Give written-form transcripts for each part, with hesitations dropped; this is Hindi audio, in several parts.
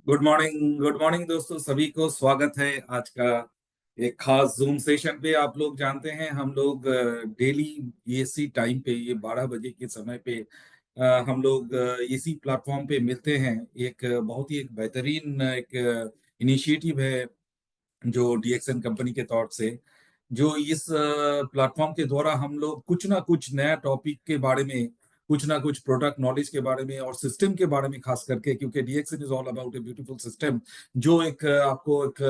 गुड मॉर्निंग दोस्तों, सभी को स्वागत है आज का एक खास जूम सेशन पे। आप लोग जानते हैं हम लोग डेली इसी टाइम पे, ये 12 बजे के समय पे हम लोग इसी प्लेटफॉर्म पे मिलते हैं। एक बहुत ही एक बेहतरीन एक इनिशिएटिव है जो डीएक्सएन कंपनी के तौर से, जो इस प्लेटफॉर्म के द्वारा हम लोग कुछ ना कुछ नया टॉपिक के बारे में, कुछ ना कुछ प्रोडक्ट नॉलेज के बारे में और सिस्टम के बारे में, खास करके क्योंकि DXN is all about a beautiful system. जो एक आपको एक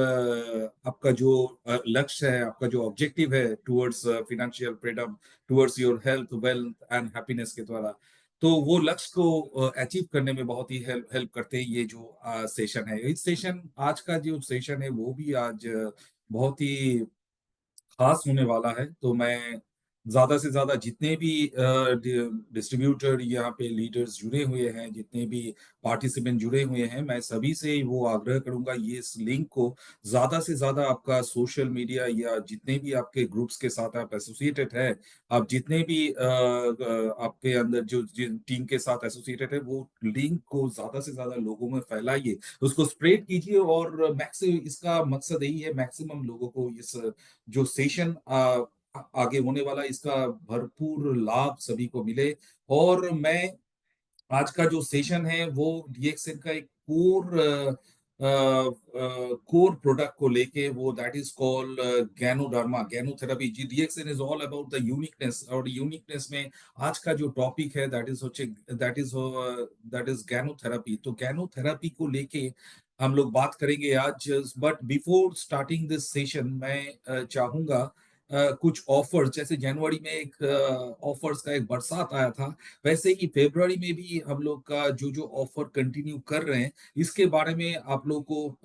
आपका जो लक्ष्य है, आपका जो ऑब्जेक्टिव है towards financial freedom, towards your health wealth and happiness के द्वारा, तो वो लक्ष्य को अचीव करने में बहुत ही हेल्प हेल्प करते हैं ये जो सेशन है। इस सेशन, आज का जो सेशन है वो भी आज बहुत ही खास होने वाला है। तो मैं ज्यादा से ज्यादा जितने भी डिस्ट्रीब्यूटर यहाँ पे लीडर्स जुड़े हुए हैं, जितने भी पार्टिसिपेंट जुड़े हुए हैं, मैं सभी से वो आग्रह करूंगा ये इस लिंक को ज्यादा से ज्यादा आपका सोशल मीडिया या जितने भी आपके ग्रुप्स के साथ आप एसोसिएटेड है, आप जितने भी आपके अंदर जो जिन टीम के साथ एसोसिएटेड है, वो लिंक को ज्यादा से ज्यादा लोगों में फैलाइए, उसको स्प्रेड कीजिए। और मैक्सिमम इसका मकसद यही है, मैक्सिमम लोगों को इस जो सेशन आगे होने वाला, इसका भरपूर लाभ सभी को मिले। और मैं आज का जो सेशन है वो डीएक्सएन का एक कोर प्रोडक्ट को लेके, वो that is called ganoderma, ganotherapy. जी, DXN is all about the uniqueness, और यूनिकनेस में आज का जो टॉपिक है दैट इज गैनोथेरेपी। तो गैनोथेरेपी को लेके हम लोग बात करेंगे आज। But before starting this session, मैं चाहूंगा कुछ ऑफर्स, जैसे जनवरी में एक ऑफर्स का एक बरसात आया था, वैसे ही फरवरी में भी हम लोग का जो जो ऑफर कंटिन्यू कर रहे हैं, इसके बारे में आप लोगों को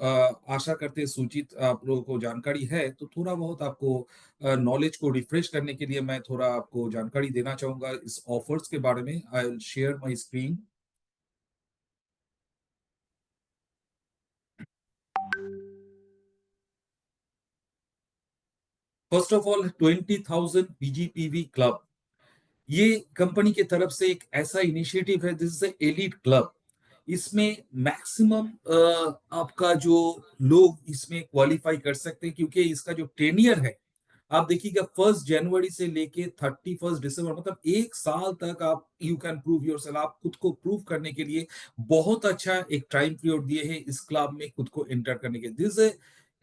आशा करते हैं सूचित आप लोगों को जानकारी है। तो थोड़ा बहुत आपको नॉलेज को रिफ्रेश करने के लिए मैं थोड़ा आपको जानकारी देना चाहूंगा इस ऑफर्स के बारे में। I will share my screen. First of all, 20,000 PGPV club, ये कंपनी की तरफ से एक ऐसा इनिशिएटिव है, दिस इज एलीट क्लब। इसमें मैक्सिमम आपका जो लोग इसमें क्वालिफाई कर सकते हैं, क्योंकि इसका जो टेनियर है, आप देखिएगा 1 जनवरी से लेके 31 दिसंबर, मतलब एक साल तक आप you can prove your self. आप खुद को प्रूव करने के लिए बहुत अच्छा एक टाइम पीरियड दिए हैं इस क्लब में खुद को एंटर करने के। दिस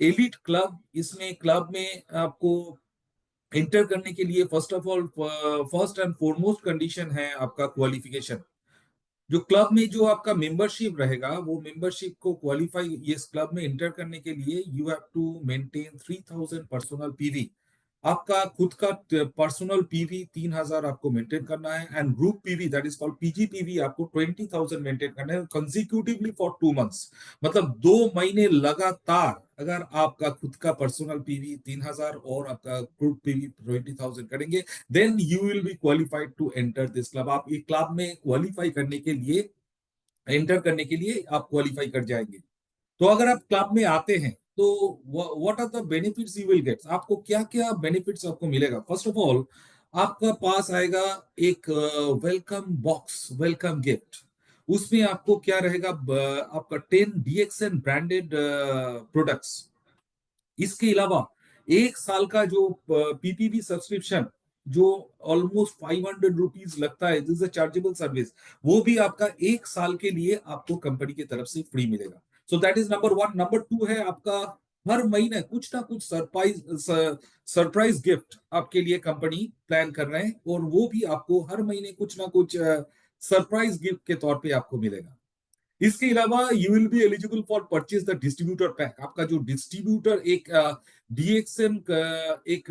एलिट क्लब, इसमें क्लब में आपको एंटर करने के लिए first of all, first and foremost condition है आपका क्वालिफिकेशन। जो क्लब में जो आपका मेंबरशिप रहेगा, वो मेंबरशिप को क्वालिफाई इस क्लब में एंटर करने के लिए you have to maintain 3,000 personal PV. आपका खुद का पर्सनल पीवी 3,000 आपको मेंटेन करना है, and group PV that is called PGPV आपको 20,000 मेंटेन करना है कंसिक्यूटिवली फॉर 2 मंथ्स। मतलब 2 महीने लगातार अगर आपका खुद का पर्सनल पीवी 3,000 और आपका ग्रुप पीवी 20,000 करेंगे, then you will be qualified to enter this club. आप एक क्लब में क्वालिफाई करने के लिए, एंटर करने के लिए आप क्वालिफाई कर जाएंगे। तो अगर आप क्लब में आते हैं, तो what are the benefits you will get, आपको क्या क्या बेनिफिट्स आपको मिलेगा। फर्स्ट ऑफ ऑल, आपका पास आएगा एक वेलकम बॉक्स, वेलकम गिफ्ट। उसमें आपको क्या रहेगा, आपका 10 डीएक्सएन ब्रांडेड प्रोडक्ट्स। इसके अलावा 1 साल का जो पीपीवी सब्सक्रिप्शन, जो ऑलमोस्ट ₹500 लगता है, दिस चार्जेबल सर्विस, वो भी आपका 1 साल के लिए आपको कंपनी की तरफ से फ्री मिलेगा। So that is number one. Number two है आपका, हर महीने कुछ ना कुछ सरप्राइज गिफ्ट आपके लिए कंपनी प्लान कर रहे हैं, और वो भी आपको हर महीने कुछ ना कुछ सरप्राइज गिफ्ट के तौर पे आपको मिलेगा। इसके अलावा you will be eligible for purchase the distributor pack. आपका जो डिस्ट्रीब्यूटर एक डीएक्सएम एक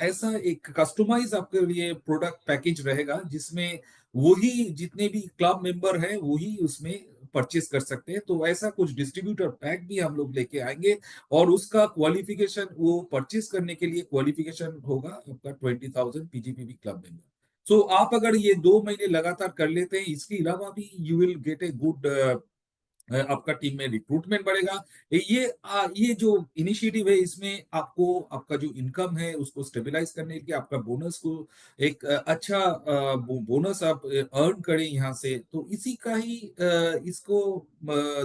ऐसा एक कस्टमाइज आपके लिए प्रोडक्ट पैकेज रहेगा, जिसमें वही जितने भी क्लब मेंबर हैं वही उसमें परचेज कर सकते हैं। तो ऐसा कुछ डिस्ट्रीब्यूटर पैक भी हम लोग लेके आएंगे, और उसका क्वालिफिकेशन, वो परचेज करने के लिए क्वालिफिकेशन होगा आपका 20,000 पीजीपीवी क्लब मेंबर। सो आप अगर ये 2 महीने लगातार कर लेते हैं, इसके अलावा भी you will gate a good आपका टीम में रिक्रूटमेंट बढ़ेगा। ये जो इनिशिएटिव है इसमें आपको आपका जो इनकम है उसको स्टेबलाइज करने के लिए आपका बोनस को एक अच्छा बोनस आप अर्न करें यहाँ से, तो इसी का ही इसको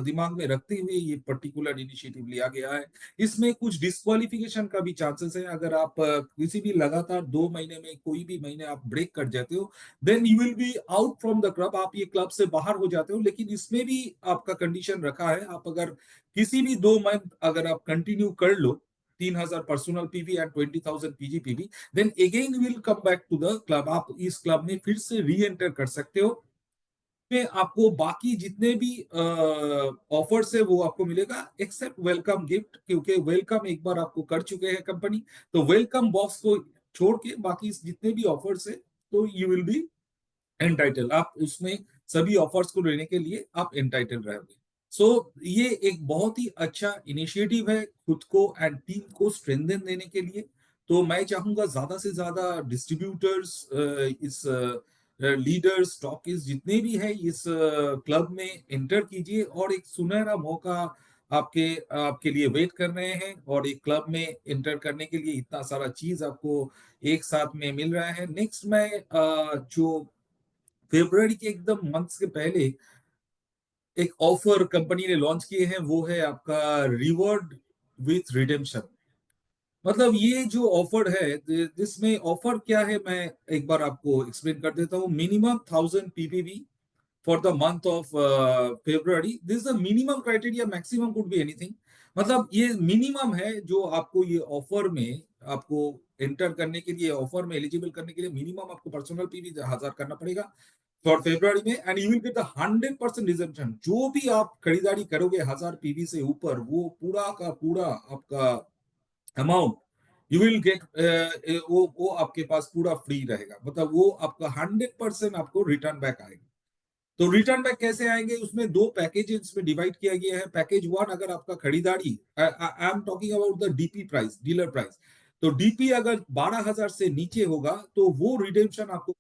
दिमाग में रखते हुए ये पर्टिकुलर इनिशिएटिव लिया गया है। इसमें कुछ डिस्क्वालिफिकेशन का भी चांसेस है। अगर आप किसी भी लगातार 2 महीने में कोई भी महीने आप ब्रेक कर जाते हो, then you will be out from the club, आप ये क्लब से बाहर हो जाते हो। लेकिन इसमें भी आपका कंडीशन रखा है, आप अगर किसी भी 2 मंथ अगर आप कंटिन्यू कर लो 3,000 personal PV and 20,000 PGPV, then again will come back to the club, आप इस क्लब में फिर से री एंटर कर सकते हो। में आपको बाकी जितने भी ऑफर्स है वो आपको मिलेगा एक्सेप्ट वेलकम गिफ्ट, क्योंकि वेलकम एक बार आपको कर चुके हैं कंपनी, तो वेलकम बॉक्स को छोड़ के बाकी जितने भी ऑफर्स है तो यू विल बी एंटाइटल, आप उसमें सभी ऑफर्स को लेने के लिए आप एंटाइटल रहोगे। सो ये एक बहुत ही अच्छा इनिशिएटिव है खुद को एंड टीम को स्ट्रेंथन देने के लिए। तो मैं चाहूंगा ज्यादा से ज्यादा डिस्ट्रीब्यूटर्स, इस लीडर्स, स्टॉकिस्ट जितने भी है इस क्लब में एंटर कीजिए, और एक सुनहरा मौका आपके आपके लिए वेट कर रहे हैं। और एक क्लब में एंटर करने के लिए इतना सारा चीज आपको एक साथ में मिल रहा है। नेक्स्ट मैं जो फेब्रुवरी के एकदम मंथ के पहले एक ऑफर कंपनी ने लॉन्च किए हैं, वो है आपका रिवॉर्ड विथ रिडेम्पशन। मतलब ये जो ऑफर है, जिसमें ऑफर क्या है मैं एक बार आपको एक्सप्लेन कर देता हूँ। Minimum 1,000 PPV for the month of February, this is the minimum criteria, maximum could be anything. मतलब ये मिनिमम है जो आपको ये ऑफर में आपको एंटर करने के लिए, ऑफर में एलिजिबल करने के लिए मिनिमम आपको पर्सनल पीवी 1,000 करना पड़ेगा फॉर फेब्रुवरी में, and you will get the 100% resumption. जो भी आप खरीदारी करोगे 1,000 पीवी से ऊपर, वो पूरा का पूरा आपका अमाउंट यू विल गेट, वो आपके पास पूरा फ्री रहेगा। मतलब वो आपका 100% आपको रिटर्न बैक आएगा। तो रिटर्न बैक कैसे आएंगे, उसमें दो पैकेजेस में डिवाइड किया गया है। पैकेज वन, अगर आपका खरीदारी, I am talking about the DP price, dealer price, तो डीपी अगर 12,000 से नीचे होगा तो वो रिडेम्पशन आपको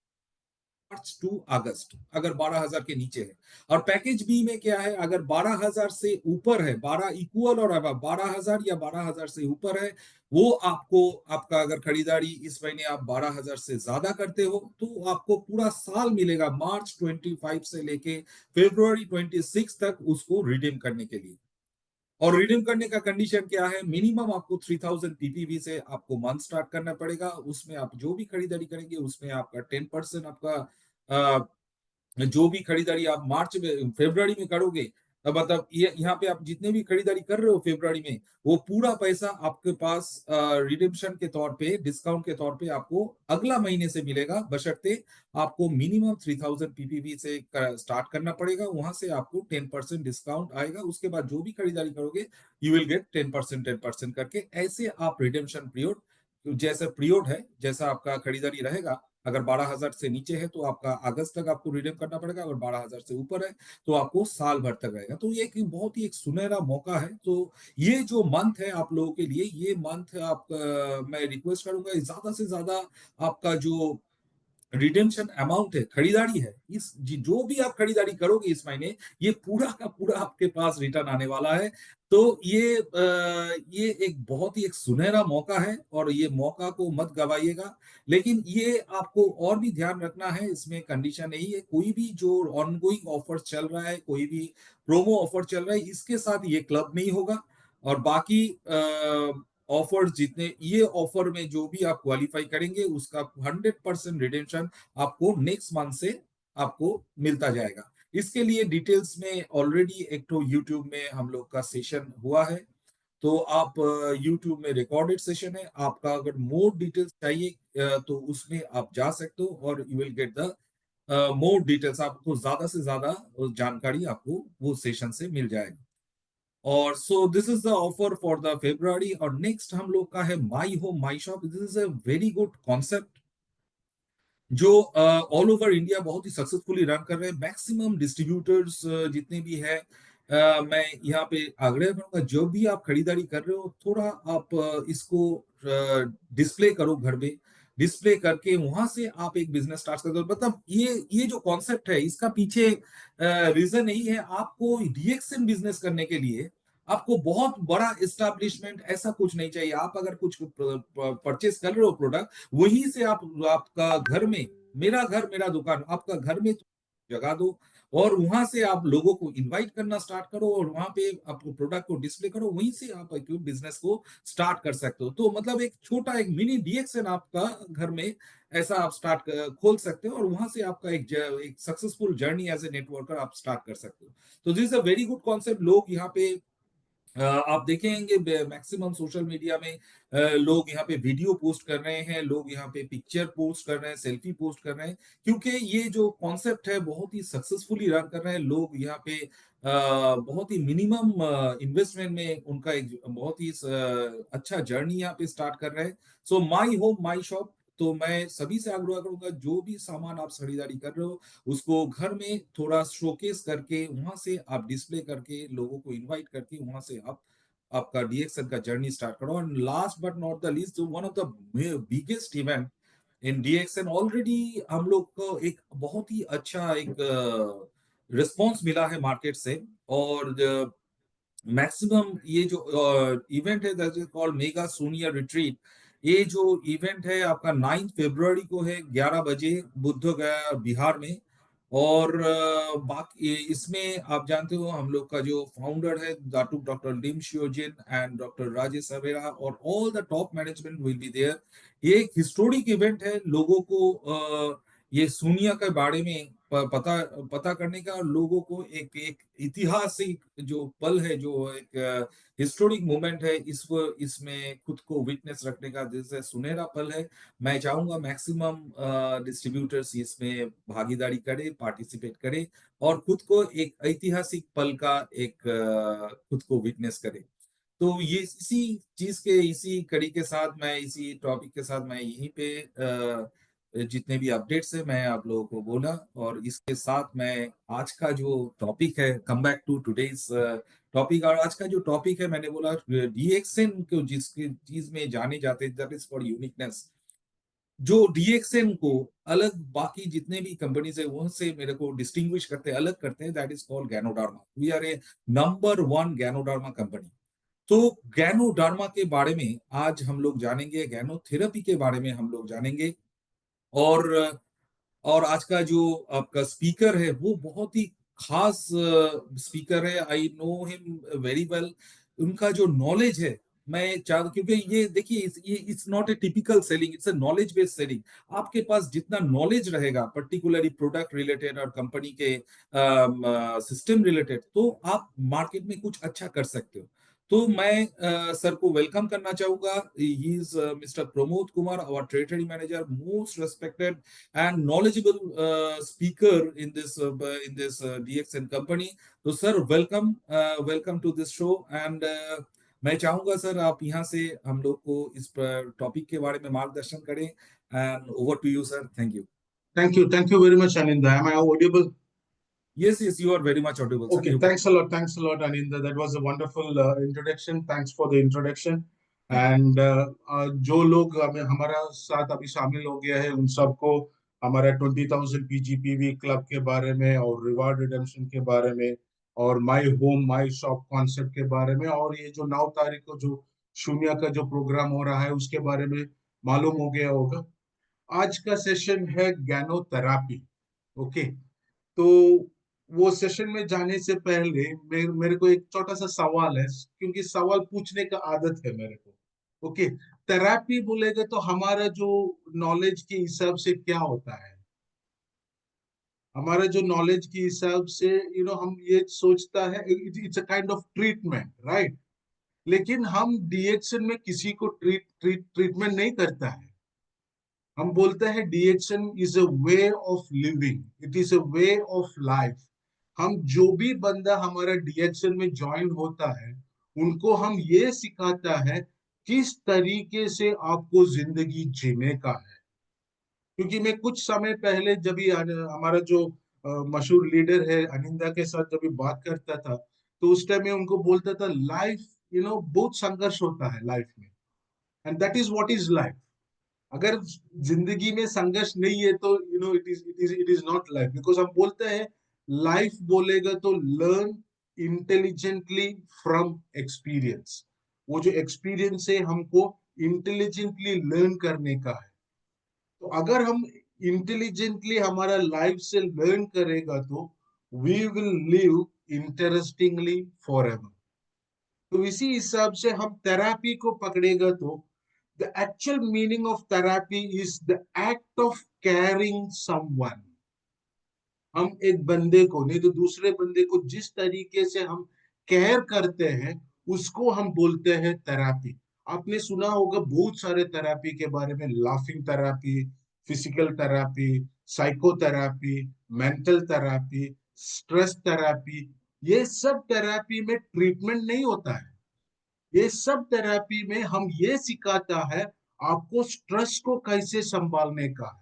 मार्च टू अगस्त, अगर 12,000 के नीचे है। और पैकेज बी में क्या है, अगर 12,000 से ऊपर है, 12 इक्वल और अब 12,000 या 12,000 से ऊपर है, वो आपको, आपका अगर खरीदारी इस महीने आप 12,000 से ज्यादा करते हो तो आपको पूरा साल मिलेगा, मार्च 25 से लेके फेब्रुवरी 26 तक उसको रिडीम करने के लिए। और रिडीम करने का कंडीशन क्या है, मिनिमम आपको 3,000 पीपीवी से आपको मंथ स्टार्ट करना पड़ेगा। उसमें आप जो भी खरीदारी करेंगे उसमें आपका 10% आपका जो भी खरीदारी आप मार्च में फरवरी में करोगे, मतलब ये यहाँ पे आप जितने भी खरीदारी कर रहे हो फरवरी में, वो पूरा पैसा आपके पास रिडेम्पशन के तौर पे, डिस्काउंट के तौर पे आपको अगला महीने से मिलेगा, बशर्ते आपको मिनिमम 3,000 पीपीवी से स्टार्ट करना पड़ेगा। वहां से आपको 10% डिस्काउंट आएगा। उसके बाद जो भी खरीदारी करोगे यू विल गेट 10% 10% करके। ऐसे आप रिडेम्पशन पीरियड, जैसा पीरियड है, जैसा आपका खरीदारी रहेगा, अगर 12,000 से नीचे है तो आपका अगस्त तक आपको रिडीम करना पड़ेगा, अगर 12,000 से ऊपर है तो आपको साल भर तक रहेगा। तो ये एक बहुत ही एक सुनहरा मौका है। तो ये जो मंथ है आप लोगों के लिए, ये मंथ आप मैं रिक्वेस्ट करूंगा ज्यादा से ज्यादा आपका जो रिडेम्पशन अमाउंट है, खरीदारी है, इस जो भी आप खरीदारी करोगे इस महीने, ये पूरा का पूरा आपके पास रिटर्न आने वाला है। तो ये एक बहुत ही एक सुनहरा मौका है, और ये मौका को मत गवाइएगा। लेकिन ये आपको और भी ध्यान रखना है, इसमें कंडीशन यही है, कोई भी जो ऑनगोइंग ऑफर चल रहा है, कोई भी प्रोमो ऑफर चल रहा है, इसके साथ ये क्लब नहीं होगा। और बाकी ऑफर्स जितने, ये ऑफर में जो भी आप क्वालिफाई करेंगे उसका 100% रिडेम्पशन आपको नेक्स्ट मंथ से आपको मिलता जाएगा। इसके लिए डिटेल्स में ऑलरेडी एक तो यूट्यूब में हम लोग का सेशन हुआ है, तो आप यूट्यूब में रिकॉर्डेड सेशन है, आपका अगर मोर डिटेल्स चाहिए तो उसमें आप जा सकते हो, और you will get the more details, आपको ज्यादा से ज्यादा जानकारी आपको वो सेशन से मिल जाएगी। और सो this is the offer for the February. और नेक्स्ट हम लोग का है my home my shop. This is a very good concept जो ऑल ओवर इंडिया बहुत ही सक्सेसफुली रन कर रहे हैं। मैक्सिमम डिस्ट्रीब्यूटर्स जितने भी है, मैं यहाँ पे आग्रह करूंगा, जो भी आप खरीदारी कर रहे हो थोड़ा आप इसको डिस्प्ले करो घर में। डिस्प्ले करके वहां से आप एक बिजनेस स्टार्ट करते हो। मतलब ये जो कॉन्सेप्ट है, इसका पीछे रीजन यही है, आपको डीएक्सएन बिजनेस करने के लिए आपको बहुत बड़ा एस्टैब्लिशमेंट ऐसा कुछ नहीं चाहिए। आप अगर कुछ परचेस कर रहे हो प्रोडक्ट, वहीं से आप, आपका घर में, मेरा घर मेरा दुकान, आपका घर में जगह दो, और वहां से आप लोगों को इनवाइट करना स्टार्ट करो, और वहां पे आप प्रोडक्ट को डिस्प्ले करो, वहीं से आप एक बिजनेस को स्टार्ट कर सकते हो। तो मतलब एक छोटा एक मिनी डीएक्सएन आपका घर में ऐसा आप स्टार्ट खोल सकते हो, और वहां से आपका एक successful journey as a networker आप स्टार्ट कर सकते हो। तो this is a very good concept. लोग यहाँ पे आप देखेंगे मैक्सिमम सोशल मीडिया में लोग यहाँ पे वीडियो पोस्ट कर रहे हैं, लोग यहाँ पे पिक्चर पोस्ट कर रहे हैं, सेल्फी पोस्ट कर रहे हैं, क्योंकि ये जो कॉन्सेप्ट है बहुत ही सक्सेसफुली रन कर रहे हैं लोग यहाँ पे। बहुत ही मिनिमम इन्वेस्टमेंट में उनका एक बहुत ही अच्छा जर्नी यहाँ पे स्टार्ट कर रहे हैं। सो माई होम माई शॉप। तो मैं सभी से आग्रह करूंगा, जो भी सामान आप खरीदारी कर रहे हो, उसको घर में थोड़ा शोकेस करके, वहां से आप डिस्प्ले करके, लोगों को इनवाइट करके, वहां से आप आपका डीएक्सएन का जर्नी स्टार्ट करो। और last but not the least, one of the biggest event in DXN, already हम लोग को एक बहुत ही अच्छा एक रिस्पॉन्स मिला है मार्केट से। और मैक्सिमम ये जो इवेंट है, that is called mega Sonia retreat. ये जो इवेंट है आपका 9 फरवरी को है, 11 बजे, बुद्ध गया बिहार में। और बाकी इसमें आप जानते हो हम लोग का जो फाउंडर है, दाटू डॉक्टर लिम शियोजिन एंड डॉक्टर राजेश सवेरा, और all the top management will be there. ये एक हिस्टोरिक इवेंट है, लोगों को ये सोनिया के बारे में पता पता करने का, और लोगों को एक एक ऐतिहासिक जो पल है, जो एक हिस्टोरिक मोमेंट है, इसको इसमें खुद को विटनेस रखने का जैसे सुनहरा पल है। मैं चाहूंगा मैक्सिमम डिस्ट्रीब्यूटर्स इसमें भागीदारी करे, पार्टिसिपेट करे, और खुद को एक ऐतिहासिक पल का एक खुद को विटनेस करे। तो ये इसी चीज के, इसी कड़ी के साथ, मैं इसी टॉपिक के साथ, मैं यहीं पे जितने भी अपडेट्स है मैं आप लोगों को बोला। और इसके साथ मैं आज का जो टॉपिक है, come back to today's topic, और आज का जो टॉपिक है मैंने बोला डीएक्सएन को जिसकी चीज में जाने जाते, दैट इज फॉर यूनिकनेस। जो डीएक्सएन को अलग बाकी जितने भी कंपनीज है उनसे मेरे को डिस्टिंग्विश करते हैं, अलग करते हैं, that is called ganoderma. We are a number 1 ganoderma company. तो गैनोडार्मा के बारे में आज हम लोग जानेंगे, गैनोथेरेपी के बारे में हम लोग जानेंगे। और और आज का जो आपका स्पीकर है वो बहुत ही खास स्पीकर है। I know him very well. उनका जो नॉलेज है, मैं चाह, क्योंकि ये देखिए, ये it's not a typical selling, it's a knowledge based selling. आपके पास जितना नॉलेज रहेगा पर्टिकुलरली प्रोडक्ट रिलेटेड और कंपनी के सिस्टम रिलेटेड, तो आप मार्केट में कुछ अच्छा कर सकते हो। तो मैं सर को वेलकम करना चाहूंगा। He is Mister Pramod Kumar, our territory manager, most respected and knowledgeable speaker in this DXN company. तो sir welcome, welcome to this show. And मैं चाहूंगा सर आप यहाँ से हम लोग को इस टॉपिक के बारे में मार्गदर्शन करें। And over to you sir, thank you. Thank you very much, Aninda. Am I audible? Yes yes, you are very much audible sir, Okay, you can. thanks a lot, Aninda. That was a wonderful introduction. Thanks for the introduction. And जो लोग हमारा साथ अभी शामिल हो गया है उन सबको हमारा 20,000 PGPV क्लब के बारे में और रिवार्ड रिडेम्पशन के बारे में और my home my shop concept के बारे में और ये जो 9 तारीख को जो शून्य का जो प्रोग्राम हो रहा है उसके बारे में मालूम हो गया होगा। आज का सेशन है ज्ञानोथेरापी। ओके, तो वो सेशन में जाने से पहले मेरे को एक छोटा सा सवाल है, क्योंकि सवाल पूछने का आदत है मेरे को। ओके, थेरापी बोलेगा तो हमारा जो नॉलेज के हिसाब से क्या होता है, हमारा जो नॉलेज के हिसाब से हम ये सोचता है it's a kind of treatment, right? लेकिन हम डीएक्शन में किसी को ट्रीटमेंट नहीं करता है। हम बोलते हैं DXN is a way of living, it is a way of life. हम जो भी बंदा हमारा डीएक्शन में ज्वाइन होता है उनको हम ये सिखाता है किस तरीके से आपको जिंदगी जीने का है। क्योंकि मैं कुछ समय पहले जब भी हमारा जो मशहूर लीडर है अनिंदा के साथ जब भी बात करता था तो उस टाइम में उनको बोलता था लाइफ बहुत संघर्ष होता है लाइफ में, and that is what is life. अगर जिंदगी में संघर्ष नहीं है तो it is not life, because हम बोलते हैं लाइफ बोलेगा तो लर्न इंटेलिजेंटली फ्रॉम एक्सपीरियंस। वो जो एक्सपीरियंस है हमको इंटेलिजेंटली लर्न करने का है। तो अगर हम इंटेलिजेंटली हमारा लाइफ से लर्न करेगा तो we will live interestingly for ever. तो इसी हिसाब से हम थेरापी को पकड़ेगा तो the actual meaning of therapy is the act of caring someone. हम एक बंदे को नहीं तो दूसरे बंदे को जिस तरीके से हम केयर करते हैं उसको हम बोलते हैं थेरापी। आपने सुना होगा बहुत सारे थेरापी के बारे में, laughing therapy, physical therapy, psychotherapy, mental therapy, stress therapy. ये सब थेरापी में ट्रीटमेंट नहीं होता है। ये सब थेरापी में हम ये सिखाता है आपको स्ट्रेस को कैसे संभालने का है,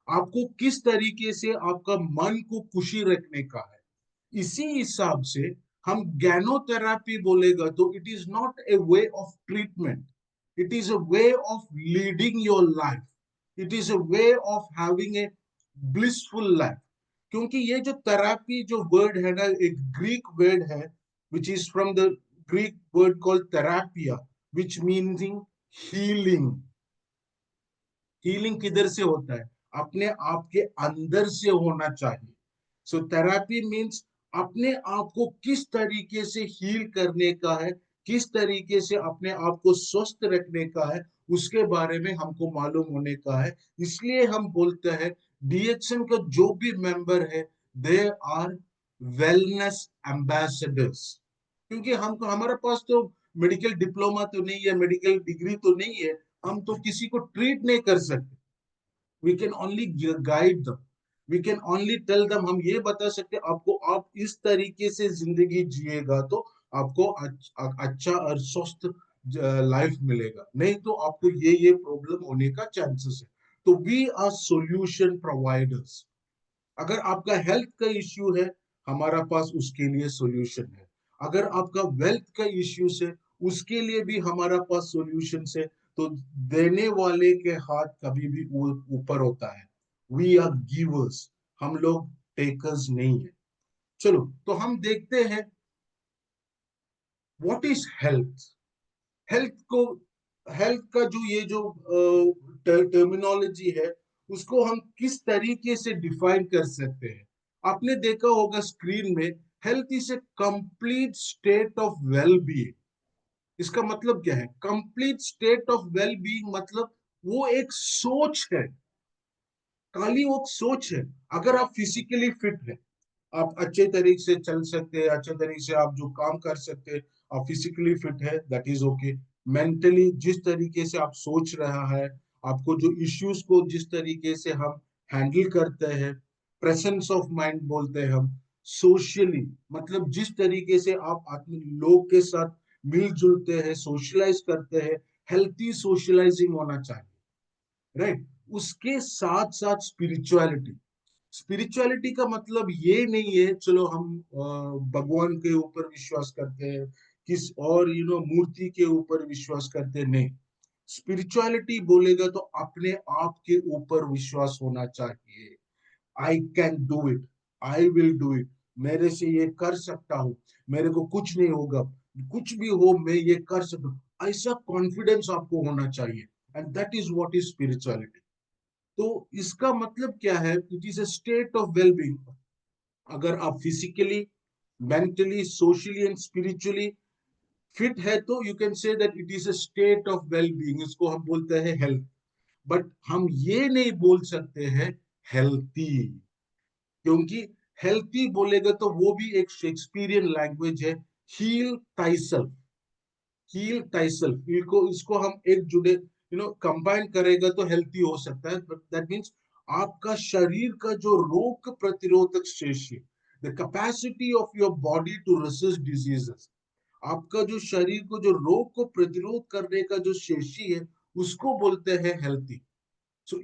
आपको किस तरीके से आपका मन को खुशी रखने का है। इसी हिसाब से हम ज्ञानोथेरापी बोलेगा तो it is not a way of treatment, it is a way of leading your life, it is a way of having a blissful life. क्योंकि ये जो थेरापी जो वर्ड है ना, एक ग्रीक वर्ड है which is from the Greek word called therapia, which meaning healing. Healing किधर से होता है? अपने आप के अंदर से होना चाहिए। सो थेरापी मीन्स अपने आप को किस तरीके से हील करने का है, किस तरीके से अपने आप को स्वस्थ रखने का है, उसके बारे में हमको मालूम होने का है। इसलिए हम बोलते हैं डीएचएम का जो भी मेंबर है दे आर वेलनेस एम्बेसडर्स। क्योंकि हमको हमारे पास तो मेडिकल डिप्लोमा तो नहीं है, मेडिकल डिग्री तो नहीं है, हम तो किसी को ट्रीट नहीं कर सकते। We can only guide them, we can only tell them. हम ये बता सकते आपको आप इस तरीके से जिंदगी जिएगा तो आपको अच्छा और स्वस्थ लाइफ मिलेगा, नहीं तो आपको ये प्रॉब्लम होने का चांसेस है। तो वी आर सॉल्यूशन प्रोवाइडर्स। अगर आपका हेल्थ का इश्यू है हमारा पास उसके लिए सॉल्यूशन है। अगर आपका वेल्थ का इश्यूज है उसके लिए भी हमारा पास सॉल्यूशन है। तो देने वाले के हाथ कभी भी ऊपर होता है। वी आर गिवर्स, हम लोग टेकर्स नहीं है। चलो तो हम देखते हैं व्हाट इज हेल्थ। हेल्थ को, हेल्थ का जो ये जो टर्मिनोलॉजी है उसको हम किस तरीके से डिफाइन कर सकते हैं? आपने देखा होगा स्क्रीन में, health is a complete state of well being. इसका मतलब क्या है? Complete state of well being मतलब वो एक सोच है, खाली वो सोच है। अगर आप फिजिकली फिट है, आप अच्छे तरीके से चल सकते हैं, अच्छे तरीके से आप जो काम कर सकते हैं, आप फिजिकली फिट है, दैट इज ओके। मेंटली जिस तरीके से आप सोच रहा है, आपको जो इश्यूज को जिस तरीके से हम हैंडल करते हैं, प्रेजेंस ऑफ माइंड बोलते हैं हम। सोशली मतलब जिस तरीके से आप आदमी लोग के साथ मिलजुलते हैं, सोशलाइज करते हैं, हेल्थी सोशलाइजिंग होना चाहिए, राइट। उसके साथ साथ स्पिरिचुअलिटी। स्पिरिचुअलिटी का मतलब ये नहीं है चलो हम भगवान के ऊपर विश्वास करते हैं, किस और मूर्ति के ऊपर विश्वास करते हैं, नहीं। स्पिरिचुअलिटी बोलेगा तो अपने आप के ऊपर विश्वास होना चाहिए। I can do it, I will do it, मेरे से ये कर सकता हूँ, मेरे को कुछ नहीं होगा, कुछ भी हो मैं ये कर सकता हूँ, ऐसा कॉन्फिडेंस आपको होना चाहिए। And that is what is spirituality. तो इसका मतलब क्या है? It is a state of wellbeing. अगर आप physically, mentally, socially and spiritually fit है तो you can say that it is a state of wellbeing. इसको हम बोलते हैं हेल्थ। बट हम ये नहीं बोल सकते हैं हेल्थी, क्योंकि हेल्थी बोलेगा तो वो भी एक शेक्सपियरियन लैंग्वेज है, हील थाइसेल्फ। हील थाइसेल्फ इसको इसको हम एक जुड़े कंबाइन करेगा तो हेल्थी हो सकता है। बट दैट मीन्स आपका शरीर का जो रोग प्रतिरोधक शेषी, the capacity of your body to resist diseases, आपका जो शरीर को जो रोग को प्रतिरोध करने का जो शेषी है उसको बोलते हैं हेल्थी। सो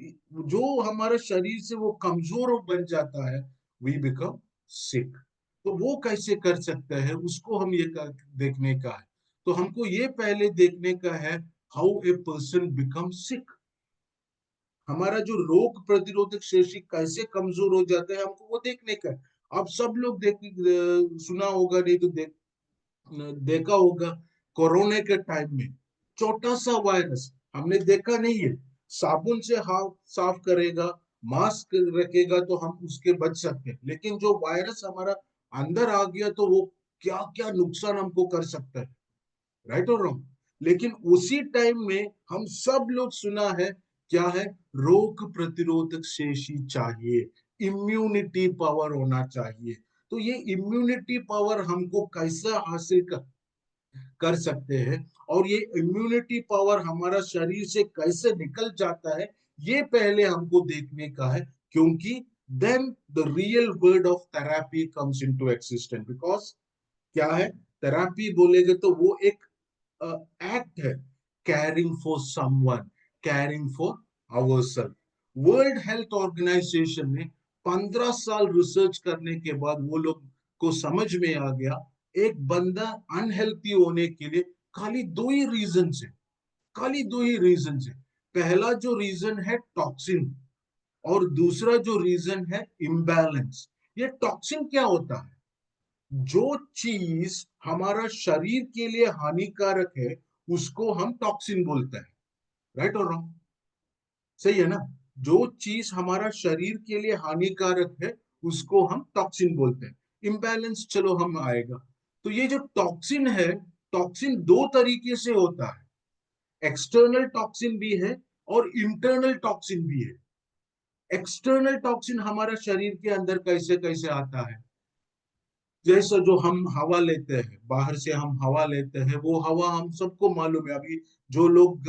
जो हमारा शरीर से वो कमजोर बन जाता है, वी बिकम सिक। तो वो कैसे कर सकते हैं उसको हम ये देखने का है। तो हमको ये पहले देखने का है हाउ ए पर्सन बिकम सिक। हमारा जो रोग प्रतिरोधक शेषी कैसे कमजोर हो जाता है, हमको वो देखने का है। आप सब लोग सुना होगा, नहीं तो देखा होगा, कोरोना के टाइम में छोटा सा वायरस, हमने देखा नहीं है, साबुन से हाथ साफ करेगा, मास्क रखेगा तो हम उसके बच सकते हैं, लेकिन जो वायरस हमारा अंदर आ गया तो वो क्या क्या नुकसान हमको कर सकता है, राइट और रॉन्ग। लेकिन उसी टाइम में हम सब लोग सुना है, क्या है, रोग प्रतिरोधक शेषी चाहिए, इम्यूनिटी पावर होना चाहिए। तो ये इम्यूनिटी पावर हमको कैसा हासिल कर सकते हैं, और ये इम्यूनिटी पावर हमारा शरीर से कैसे निकल जाता है, ये पहले हमको देखने का है, क्योंकि then the real word of therapy comes into existence. Because क्या है, थेरेपी बोलेगे तो वो एक एक्ट है, caring for someone, caring for ourselves. World Health Organization ने 15 साल रिसर्च करने के बाद वो लोग को समझ में आ गया, एक बंदा अनहेल्थी होने के लिए खाली दो ही रीजन है, खाली दो ही रीजन है। पहला जो रीजन है टॉक्सिन, और दूसरा जो रीजन है इम्बैलेंस। ये टॉक्सिन क्या होता है, जो चीज हमारा शरीर के लिए हानिकारक है उसको हम टॉक्सिन बोलते हैं, राइट और रॉन्ग, सही है ना। जो चीज हमारा शरीर के लिए हानिकारक है उसको हम टॉक्सिन बोलते हैं। इम्बैलेंस चलो हम आएगा। तो ये जो टॉक्सिन है, टॉक्सिन दो तरीके से होता है, एक्सटर्नल टॉक्सिन भी है और इंटरनल टॉक्सिन भी है। एक्सटर्नल टॉक्सिन हमारा शरीर के अंदर कैसे कैसे आता है, जैसे जो हम हवा लेते हैं, बाहर से हम हवा लेते हैं, वो हवा हम सबको मालूम है। अभी जो लोग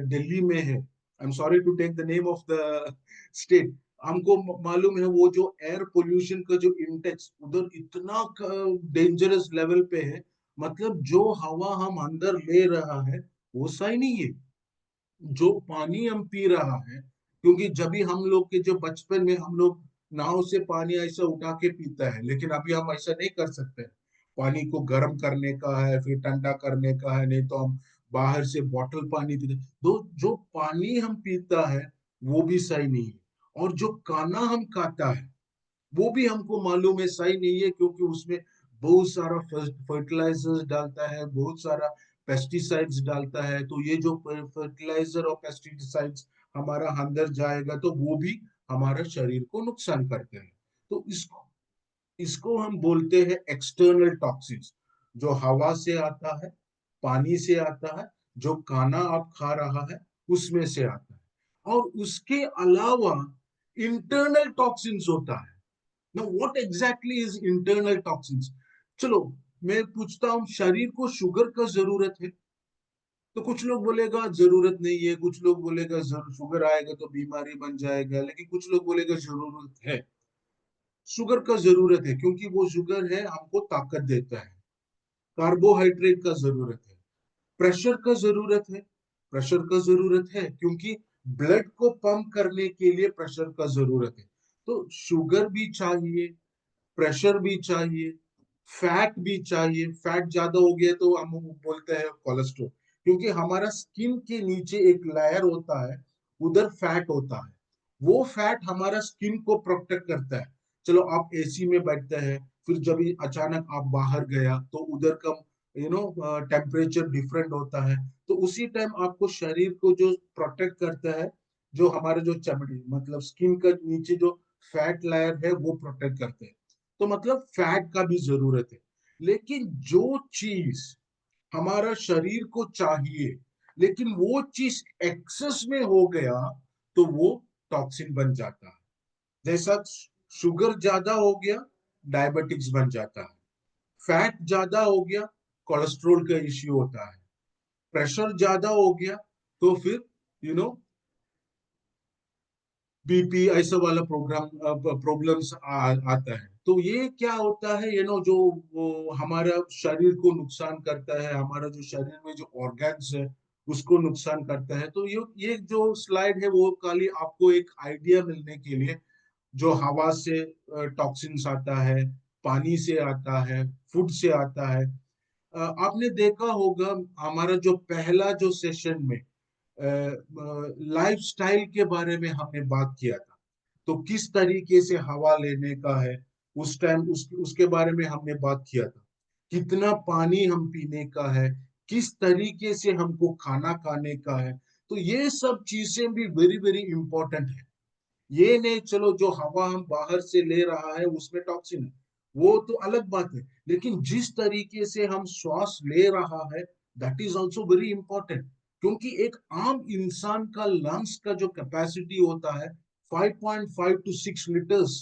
दिल्ली में है, I am sorry to take the name of the state, हमको मालूम है वो जो एयर पोल्यूशन का जो इंडेक्स उधर इतना डेंजरस लेवल पे है। मतलब जो हवा हम अंदर ले रहा है वो सही नहीं है, जो पानी हम पी रहा है, क्योंकि जब भी हम लोग के जो बचपन में हम लोग नाव से पानी ऐसा उठा के पीता है, लेकिन अभी हम ऐसा नहीं कर सकते। पानी को गर्म करने का है, फिर ठंडा करने का है, नहीं तो हम बाहर से बॉटल पानी पीते, तो जो पानी हम पीता है वो भी सही नहीं है। और जो खाना हम खाता है वो भी हमको मालूम है सही नहीं है, क्योंकि उसमें बहुत सारा फर्टिलाइजर्स डालता है, बहुत सारा पेस्टिसाइड्स डालता है। तो ये जो फर्टिलाइजर और पेस्टिसाइड्स हमारा अंदर जाएगा तो वो भी हमारा शरीर को नुकसान करते हैं। तो इसको इसको हम बोलते हैं एक्सटर्नल टॉक्सिन्स, जो हवा से आता है, पानी से आता है, जो खाना आप खा रहा है उसमें से आता है। और उसके अलावा इंटरनल टॉक्सिन्स होता है। Now, what exactly is internal toxins? चलो मैं पूछता हूँ, शरीर को शुगर का जरूरत है? तो कुछ लोग बोलेगा जरूरत नहीं है, कुछ लोग बोलेगा शुगर आएगा तो बीमारी बन जाएगा, लेकिन कुछ लोग बोलेगा जरूरत है। शुगर का जरूरत है क्योंकि वो शुगर है हमको ताकत देता है। कार्बोहाइड्रेट का जरूरत है, प्रेशर का जरूरत है, प्रेशर का जरूरत है क्योंकि ब्लड को पंप करने के लिए प्रेशर का जरूरत है। तो शुगर भी चाहिए, प्रेशर भी चाहिए, फैट भी चाहिए। फैट ज्यादा हो गया तो हम बोलते हैं कोलेस्ट्रॉल, क्योंकि हमारा स्किन के नीचे एक लेयर होता है, उधर फैट होता है। वो फैट हमारा स्किन को प्रोटेक्ट करता है। चलो आप एसी में बैठते हैं, फिर जब अचानक आप बाहर गया तो उधर का टेम्परेचर डिफरेंट होता है, तो उसी टाइम आपको शरीर को जो प्रोटेक्ट करता है, जो हमारे जो चमड़ी मतलब स्किन का नीचे जो फैट लेयर है वो प्रोटेक्ट करते हैं। तो मतलब फैट का भी जरूरत है। लेकिन जो चीज हमारा शरीर को चाहिए, लेकिन वो चीज एक्सेस में हो गया तो वो टॉक्सिन बन जाता है। जैसा शुगर ज्यादा हो गया, डायबिटिक्स बन जाता है। फैट ज्यादा हो गया, कोलेस्ट्रोल का इश्यू होता है। प्रेशर ज्यादा हो गया तो फिर यू नो बीपी ऐसा वाला प्रॉब्लम्स आता है। तो ये क्या होता है, जो वो हमारा शरीर को नुकसान करता है, हमारा जो शरीर में जो ऑर्गन्स है उसको नुकसान करता है। तो ये जो स्लाइड है वो खाली आपको एक आइडिया मिलने के लिए, जो हवा से टॉक्सिन्स आता है, पानी से आता है, फूड से आता है। आपने देखा होगा हमारा जो पहला जो सेशन में लाइफस्टाइल के बारे में हमने बात किया था। तो किस तरीके से हवा लेने का है, उस टाइम उसके बारे में हमने बात किया था। कितना पानी हम पीने का है, किस तरीके से हमको खाना खाने का है। तो ये सब चीजें भी वेरी वेरी इंपॉर्टेंट है। ये नहीं चलो जो हवा हम बाहर से ले रहा है उसमें टॉक्सिन है, वो तो अलग बात है, लेकिन जिस तरीके से हम श्वास ले रहा है, that is also very important. क्योंकि एक आम इंसान का लंग्स का जो कैपेसिटी होता है 5.5 to 6 लीटर्स।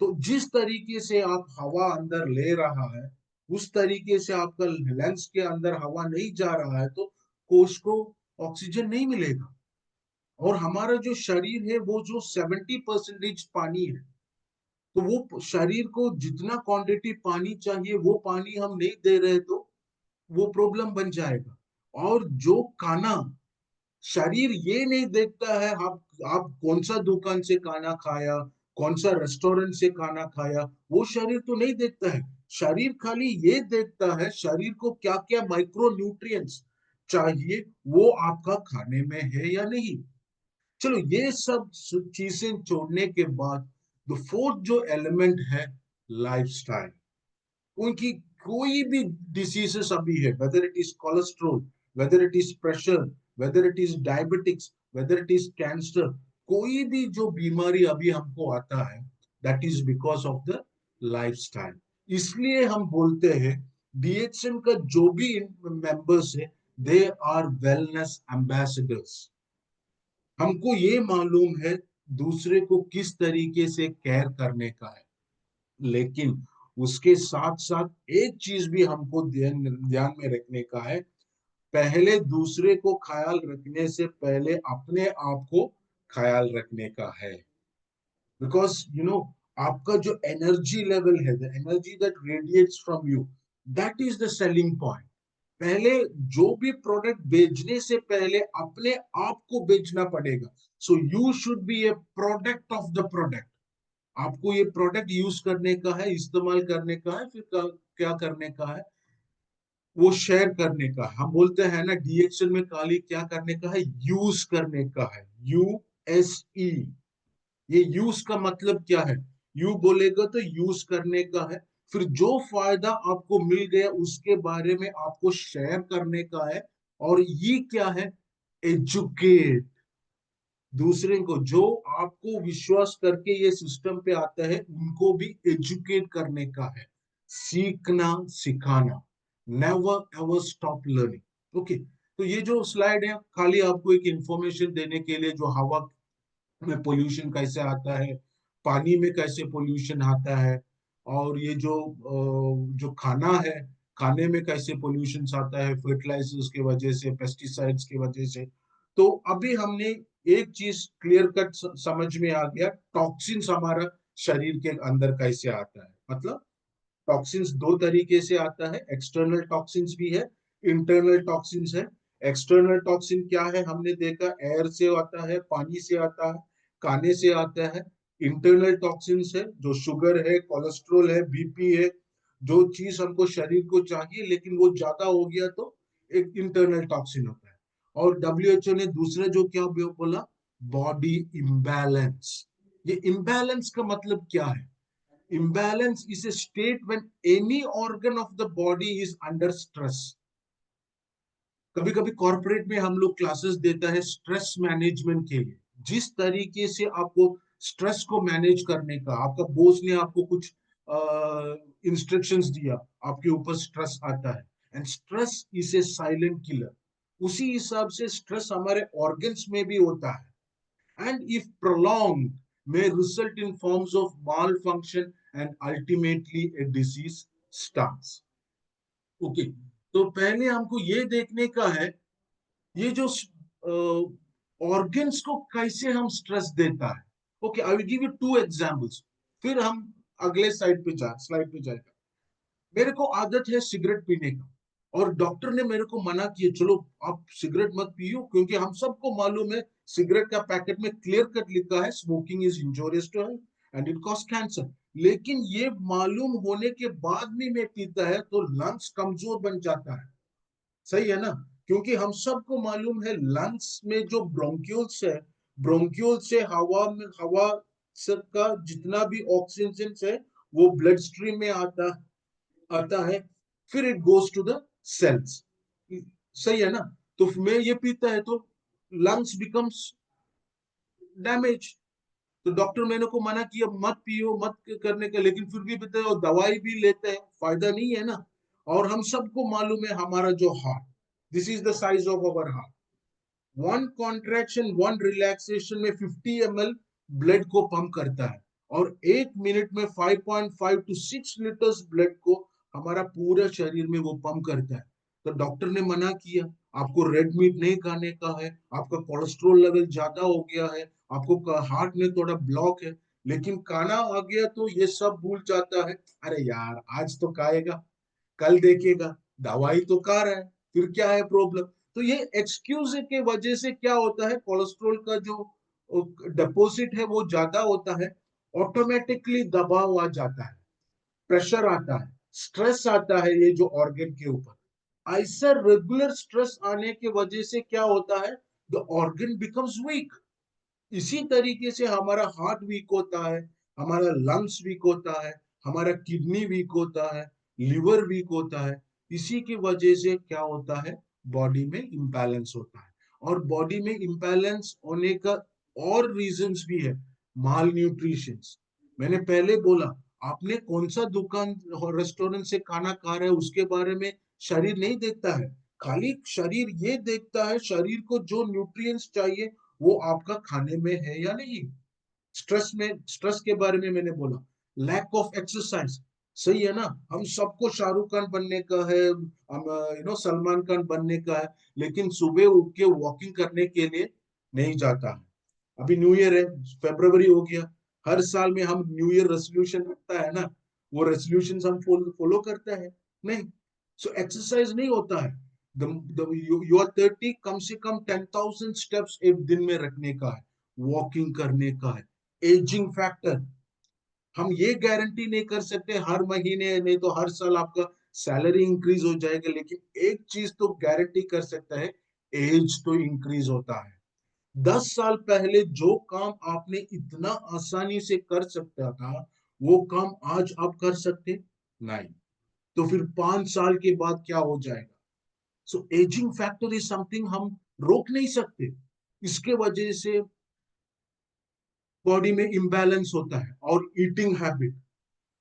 तो जिस तरीके से आप हवा अंदर ले रहा है, उस तरीके से आपका लंग्स के अंदर हवा नहीं जा रहा है, तो कोश को ऑक्सीजन नहीं मिलेगा। और हमारा जो शरीर है वो जो 70% पानी है, तो वो शरीर को जितना क्वांटिटी पानी चाहिए वो पानी हम नहीं दे रहे, तो वो प्रॉब्लम बन जाएगा। और जो खाना, शरीर ये नहीं देखता है आप कौन सा दुकान से खाना खाया, कौन सा रेस्टोरेंट से खाना खाया, वो शरीर तो नहीं देखता है। शरीर खाली ये देखता है शरीर को क्या क्या माइक्रो न्यूट्रिएंट्स चाहिए, वो आपका खाने में है या नहीं। चलो ये सब चीजें छोड़ने के बाद द फोर्थ जो एलिमेंट है, लाइफस्टाइल। उनकी कोई भी डिसीजेस अभी है, whether it is cholesterol, whether it is pressure, whether it is diabetics, whether it is cancer, कोई भी जो बीमारी अभी हमको आता है, that is because of the lifestyle. इसलिए हम बोलते हैं डीएचएन का जो भी मेंबर्स है, दे आर वेलनेस एम्बेसडर्स। हमको ये मालूम है दूसरे को किस तरीके से केयर करने का है, लेकिन उसके साथ साथ एक चीज भी हमको ध्यान ध्यान में रखने का है। पहले दूसरे को ख्याल रखने से पहले अपने आप को ख्याल रखने का है। बिकॉज आपका जो एनर्जी लेवल है, the energy that radiates from you, that is the selling point. पहले जो भी प्रोडक्ट बेचने से पहले अपने आप को बेचना पड़ेगा। So you should be A product of the product. आपको ये प्रोडक्ट यूज करने का है, इस्तेमाल करने का है, फिर क्या करने का है, वो शेयर करने का। हम बोलते हैं ना डीएक्शन में काली, क्या करने का है, यूज करने का है, यूएसई। ये यूज का मतलब क्या है, यू बोलेगा तो यूज करने का है। फिर जो फायदा आपको मिल गया उसके बारे में आपको शेयर करने का है। और ये क्या है, एजुकेट दूसरे को। जो आपको विश्वास करके ये सिस्टम पे आता है उनको भी एजुकेट करने का है, सीखना सिखाना। Never ever stop learning. Okay, तो ये जो स्लाइड है खाली आपको एक इंफॉर्मेशन देने के लिए, जो हवा में पोल्यूशन कैसे आता है, पानी में कैसे पोल्यूशन आता है, और ये जो खाना है, खाने में कैसे पोल्यूशन आता है, फर्टिलाइजर्स की वजह से, पेस्टिसाइड्स की वजह से। तो अभी हमने एक चीज क्लियर कट समझ में आ गया, टॉक्सिन्स हमारा शरीर के अंदर कैसे आता है। मतलब टॉक्सिन्स दो तरीके से आता है, एक्सटर्नल टॉक्सिन्स भी है, इंटरनल टॉक्सिन्स है। एक्सटर्नल टॉक्सिन क्या है, हमने देखा एयर से आता है, पानी से आता है, खाने से आता है। इंटरनल टॉक्सिन्स है जो शुगर है, कोलेस्ट्रोल है, बीपी है, जो चीज हमको शरीर को चाहिए लेकिन वो ज्यादा हो गया तो एक इंटरनल टॉक्सिन होता है। और डब्ल्यूएचओ ने दूसरा जो क्या बोला, बॉडी इम्बैलेंस। ये इम्बैलेंस का मतलब क्या है, imbalance is a state when any organ of the body is under stress। कभी कभी कॉर्पोरेट में हम लोग क्लासेस देता है स्ट्रेस मैनेजमेंट के लिए। जिस तरीके से आपको स्ट्रेस को मैनेज करने का, आपका बॉस ने आपको कुछ इंस्ट्रक्शंस दिया, आपके ऊपर स्ट्रेस आता है, and stress is a silent killer. उसी हिसाब से स्ट्रेस हमारे ऑर्गन्स में भी होता है, and if prolonged may result in forms of malfunction and ultimately a disease starts। Okay okay. तो पहले हमको ये देखने का है, ये जो ऑर्गन्स को कैसे हम स्ट्रेस देता है। Okay, I will give you to examples, फिर हम अगले स्लाइड पे जाएगा। मेरे को आदत है सिगरेट पीने का, और डॉक्टर ने मेरे को मना किया चलो आप सिगरेट मत पियो, क्योंकि हम सबको मालूम है सिगरेट का पैकेट में क्लियर कट लिखा है smoking is injurious to health and it cause cancer. लेकिन ये मालूम होने के बाद भी मैं पीता है तो लंग्स कमजोर बन जाता है। सही है ना। क्योंकि हम सबको मालूम है लंग्स में जो ब्रोंक्यूल्स है, ब्रोंक्यूल से हवा का जितना भी ऑक्सीजन है वो ब्लड स्ट्रीम में आता है, फिर it goes to the cells. सही है ना? तो मैं ये पीता है तो लंग्स बिकम्स डैमेज। तो डॉक्टर मैंने को मना किया मत पियो मत करने का, लेकिन फिर भी पीते हैं और दवाई भी लेते हैं, फायदा नहीं है ना। और हम सबको मालूम है हमारा जो heart, this is the size of our heart. One contraction one relaxation में 50 ml ब्लड को पंप करता है, और 1 मिनट में 5.5 to 6 लीटर्स ब्लड को हमारा पूरा शरीर में वो पंप करता है। तो डॉक्टर ने मना किया, आपको रेड मीट नहीं खाने का है, आपका कोलेस्ट्रॉल लेवल ज्यादा हो गया है, आपको हार्ट में थोड़ा ब्लॉक है। लेकिन खाना आ गया तो ये सब भूल जाता है, अरे यार आज तो खाएगा, कल देखेगा, दवाई तो खा रहा है, फिर क्या है प्रॉब्लम। तो ये एक्सक्यूज के वजह से क्या होता है, कोलेस्ट्रॉल का जो डिपॉजिट है वो ज्यादा होता है, ऑटोमेटिकली दबाव आ जाता है, प्रेशर आता है, स्ट्रेस आता है ये जो ऑर्गन के ऊपर। ऐसा रेगुलर स्ट्रेस आने की वजह से क्या होता है, द ऑर्गन बिकम्स वीक। इसी तरीके से हमारा हार्ट वीक होता है, हमारा लंग्स वीक होता है, हमारा किडनी वीक होता है, लिवर वीक होता है। इसी की वजह से क्या होता है, बॉडी में इम्बैलेंस होता है। और बॉडी में इम्बैलेंस होने का और रीजंस भी है, माल न्यूट्रिशन। मैंने पहले बोला, आपने कौन सा दुकान रेस्टोरेंट से खाना खा रहे है उसके बारे में शरीर नहीं देखता है, खाली शरीर ये देखता है शरीर को जो न्यूट्रिएंट्स चाहिए वो आपका खाने में है या नहीं। स्ट्रेस के बारे में मैंने बोला, लैक ऑफ एक्सरसाइज। सही है ना? हम सबको शाहरुख खान बनने का है, हम सलमान खान बनने का है, लेकिन सुबह उठ के वॉकिंग करने के लिए नहीं जाता है। अभी न्यू ईयर है, फेब्रुवरी हो गया, हर साल में हम न्यू ईयर रेजोल्यूशन रखता है ना, वो रेजोल्यूशन हम फॉलो करते हैं नहीं। सो एक्सरसाइज नहीं होता है। यू आर 30, कम से कम 10,000 स्टेप्स एक दिन में रखने का है, वॉकिंग करने का है। एजिंग फैक्टर, हम ये गारंटी नहीं कर सकते हर महीने नहीं तो हर साल आपका सैलरी इंक्रीज हो जाएगा, लेकिन एक चीज तो गारंटी कर सकता है, एज तो इंक्रीज होता है। 10 साल पहले जो काम आपने इतना आसानी से कर सकता था, वो काम आज आप कर सकते नहीं। तो फिर 5 साल के बाद क्या हो जाएगा? सो एजिंग फैक्टर इज समथिंग हम रोक नहीं सकते। इसके वजह से बॉडी में इम्बैलेंस होता है। और ईटिंग हैबिट,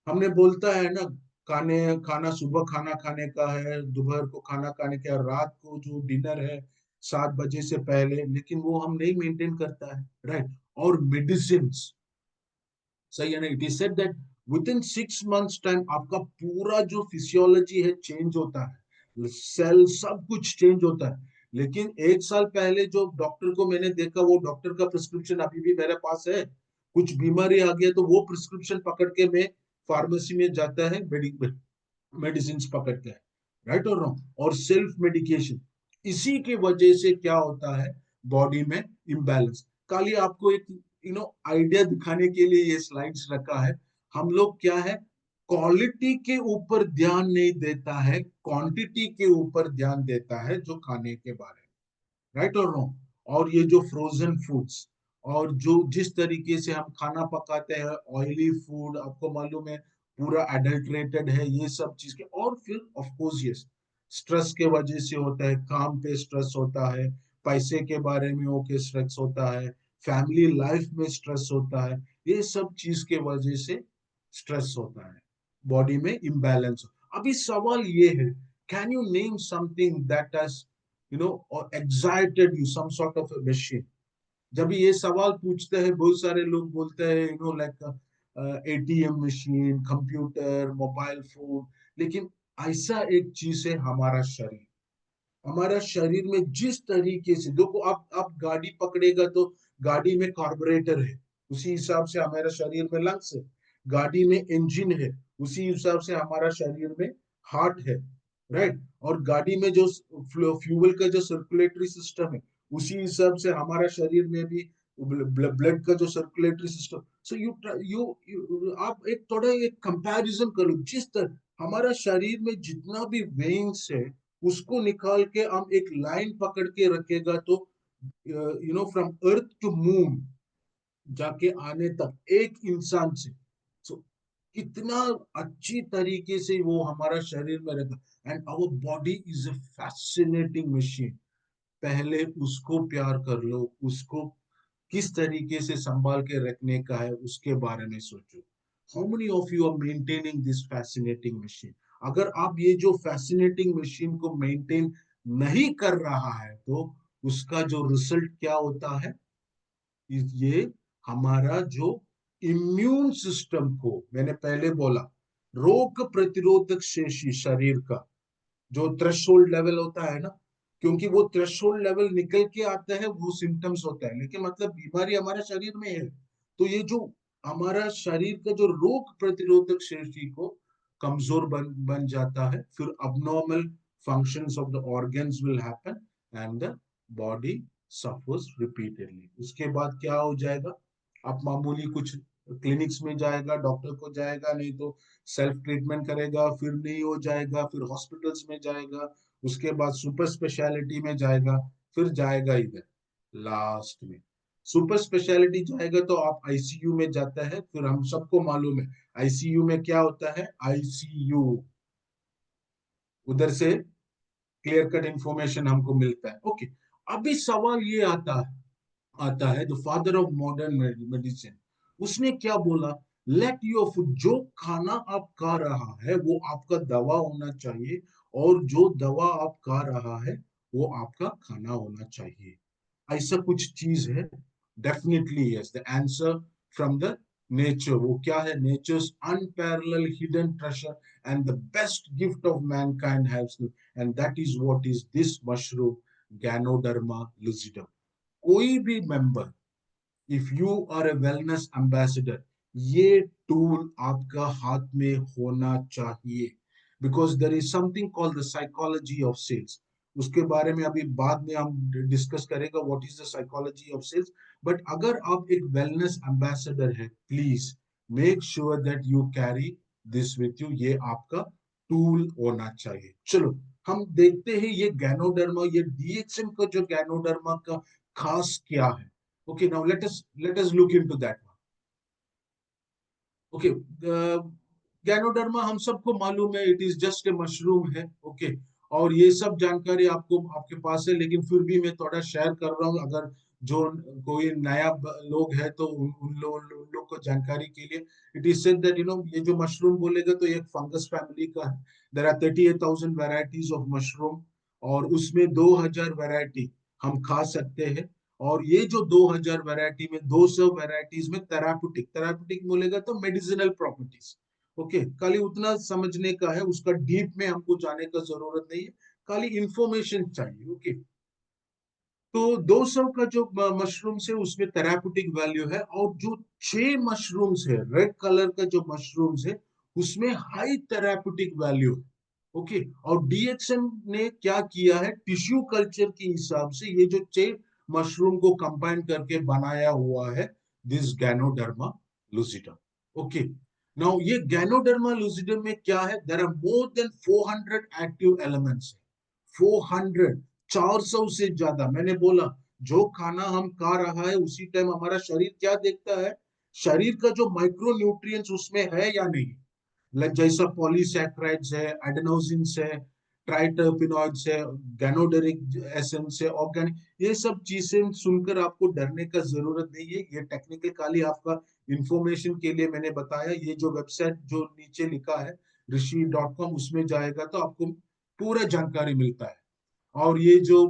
हमने बोलता है ना, खाना सुबह खाना खाने का है, दोपहर को खाना खाने का है, रात को जो डिनर है 7 बजे से पहले, लेकिन वो हम नहीं मेंटेन करता है, राइट। और मेडिसिन, सही है ना, it is said that with in 6 months time आपका पूरा जो फिजियोलॉजी है चेंज होता है, सेल सब कुछ चेंज होता है। लेकिन 1 साल पहले जो डॉक्टर को मैंने देखा, वो डॉक्टर का प्रिस्क्रिप्शन अभी भी मेरे पास है, कुछ बीमारी आ गया तो वो प्रिस्क्रिप्शन पकड़ के मैं फार्मेसी में जाता है, मेडिसिन पकड़ के, राइट और रॉन्ग, और सेल्फ मेडिकेशन। इसी की वजह से क्या होता है, बॉडी में इम्बैलेंस। खाली आपको एक आइडिया दिखाने के लिए ये स्लाइड्स रखा है। हम लोग क्या है, क्वालिटी के ऊपर ध्यान नहीं देता है, क्वांटिटी के ऊपर ध्यान देता है जो खाने के बारे में, राइट और रॉन्ग। और ये जो फ्रोजन फूड्स और जो जिस तरीके से हम खाना पकाते हैं, ऑयली फूड, आपको मालूम है पूरा एडल्ट्रेटेड है ये सब चीज के। और फिर ऑफ कोर्स ये स्ट्रेस के वजह से होता है, काम पे स्ट्रेस होता है, पैसे के बारे में ओके स्ट्रेस होता है, फैमिली लाइफ में स्ट्रेस होता है, ये सब चीज के वजह से स्ट्रेस होता है, बॉडी में इम्बैलेंस। अभी सवाल ये है, can you name something that has or excited you, some sort of a machine? जब ये सवाल पूछते हैं बहुत सारे लोग बोलते हैं like ATM machine, computer, mobile phone. लेकिन ऐसा एक चीज है हमारा शरीर। हमारा शरीर में जिस तरीके से देखो, आप गाड़ी पकड़ेगा तो गाड़ी में कार्बोरेटर है, उसी हिसाब से हमारा शरीर में लंग्स है। गाड़ी में इंजन है, उसी हिसाब से हमारा शरीर में हार्ट है, राइट। और गाड़ी में जो फ्यूल का जो सर्कुलेटरी सिस्टम है, उसी हिसाब से हमारा शरीर में भी ब्लड का जो सर्कुलेटरी सिस्टम। सो आप एक थोड़ा एक कंपैरिजन करो, जिस तरह हमारा शरीर में जितना भी वेन्स है उसको निकाल के हम एक लाइन पकड़ के रखेगा तो फ्रॉम अर्थ टू मून जाके आने तक एक इंसान से, so, कितना अच्छी तरीके से वो हमारा शरीर में रहता। And our body is a fascinating machine. पहले उसको प्यार कर लो, उसको किस तरीके से संभाल के रखने का है उसके बारे में सोचो। How many of you are maintaining this fascinating machine? अगर आप ये जो फैसिनेटिंग मशीन को मेंटेन नहीं कर रहा है तो उसका जो रिजल्ट क्या होता है, ये हमारा जो इम्यून सिस्टम को, मैंने पहले बोला, रोग प्रतिरोधक शेषी शरीर का जो थ्रेशोल्ड लेवल होता है ना, क्योंकि वो थ्रेशोल्ड लेवल निकल के आता है वो सिम्टम्स होता है, लेकिन मतलब बीमारी हमारे शरीर में है। तो ये जो हमारा शरीर का जो रोग प्रतिरोधक शेषी को कमजोर बन जाता है, फिर abnormal functions of the organs will happen and the body suffers repeatedly. उसके बाद क्या हो जाएगा, आप मामूली कुछ क्लिनिक्स में जाएगा, डॉक्टर को जाएगा, नहीं तो सेल्फ ट्रीटमेंट करेगा, फिर नहीं हो जाएगा, फिर हॉस्पिटल्स में जाएगा, उसके बाद सुपर स्पेशलिटी में जाएगा, फिर जाएगा इधर लास्ट में सुपर स्पेशलिटी जाएगा तो आप आईसीयू में जाता है। फिर हम सबको मालूम है आईसीयू में क्या होता है, आईसीयू उधर से क्लियर कट इंफॉर्मेशन हमको मिलता है। ओके, अभी सवाल ये आता है the father of modern medicine, उसने क्या बोला, लेट योर फूड, जो खाना आप खा रहा है वो आपका दवा होना चाहिए, और जो दवा आप खा रहा है वो आपका खाना होना चाहिए। ऐसा कुछ चीज है? Definitely yes, the answer from the nature. वो क्या है? Nature's unparallel hidden treasure and the best gift of mankind haves, and that is what is this mushroom, ganoderma lucidum. कोई भी member, if you are a wellness ambassador, ये टूल आपका हाथ में होना चाहिए, because there is something called the psychology of sales. उसके बारे में अभी बाद में हम डिस्कस करेगा what is the psychology of sales. But अगर आप एक वेलनेस एम्बेसडर है, please make sure that you carry this with you, ये आपका टूल होना चाहिए। चलो हम देखते हैं ये गैनोडर्मा, ये डीएक्सएम का जो गैनोडर्मा का खास क्या है। Okay, now let us look into that one. Okay, ganoderma हम सबको मालूम है, it is just a mushroom है। ओके, और ये सब जानकारी आपको आपके पास है, लेकिन फिर भी मैं थोड़ा शेयर कर रहा हूँ, अगर जो कोई नया लोग है तो उन लोग को जानकारी के लिए। इट इज सेड दैट ये जो मशरूम बोलेगा तो एक फंगस फैमिली का है। There are 38,000 varieties of mushroom, और उसमें 2,000 वैरायटी हम खा सकते हैं। और ये जो 2,000 वैरायटी में 200 वैरायटीज में थेराप्यूटिक, थेराप्यूटिक बोलेगा तो मेडिसिनल प्रॉपर्टीज। ओके, खाली उतना समझने का है, उसका डीप में हमको जाने का जरूरत नहीं है, खाली इंफॉर्मेशन चाहिए। ओके, तो 200 का जो मशरूम्स है उसमें थेराप्यूटिक वैल्यू है, और जो 6 मशरूम्स है, रेड कलर का जो मशरूम्स है, उसमें हाई थेराप्यूटिक वैल्यू है। ओके, और डीएक्सएम ने क्या किया है, टिश्यू कल्चर के हिसाब से ये जो 6 मशरूम को कंबाइन करके बनाया हुआ है this ganoderma lucidum. Okay, now ये गैनोडर्मा लुजिडम में क्या है, there are more than 400 active elements. 400, 400 से ज्यादा। मैंने बोला जो खाना हम खा रहा है उसी टाइम हमारा शरीर क्या देखता है, शरीर का जो माइक्रो न्यूट्रिएंट्स उसमें है या नहीं, जैसा पॉलीसैकेराइड्स है, एडेनोसिन्स है, ट्राइटरपिनॉइड्स है, गैनोडरिक एसेंस है, ऑर्गेनिक, ये सब चीजें सुनकर आपको डरने का जरूरत नहीं है। ये टेक्निकल खाली आपका इंफॉर्मेशन के लिए मैंने बताया। ये जो वेबसाइट जो नीचे लिखा है ऋषि.com, उसमें जाएगा तो आपको पूरा जानकारी मिलता है। और ये जो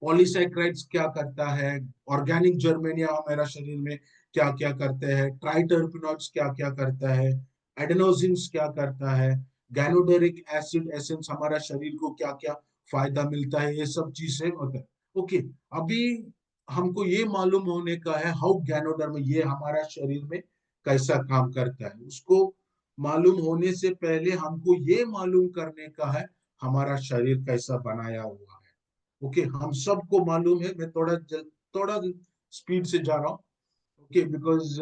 पॉलीसैकेराइड्स क्या करता है, ऑर्गेनिक जर्मेनिया हमारा शरीर में क्या क्या करते हैं, ट्राइटरपिनॉइड्स क्या क्या करता है, एडेनोसिन्स क्या करता है, गैनोडरिक एसिड एसेंस हमारा शरीर को क्या क्या फायदा मिलता है, ये सब चीजें होता है। ओके, अभी हमको ये मालूम होने का है हाउ गैनोडर्म ये हमारा शरीर में कैसा काम करता है। उसको मालूम होने से पहले हमको ये मालूम करने का है हमारा शरीर कैसा बनाया हुआ है। ओके, हम सबको मालूम है, मैं थोड़ा स्पीड से जा रहा हूँ। ओके, बिकॉज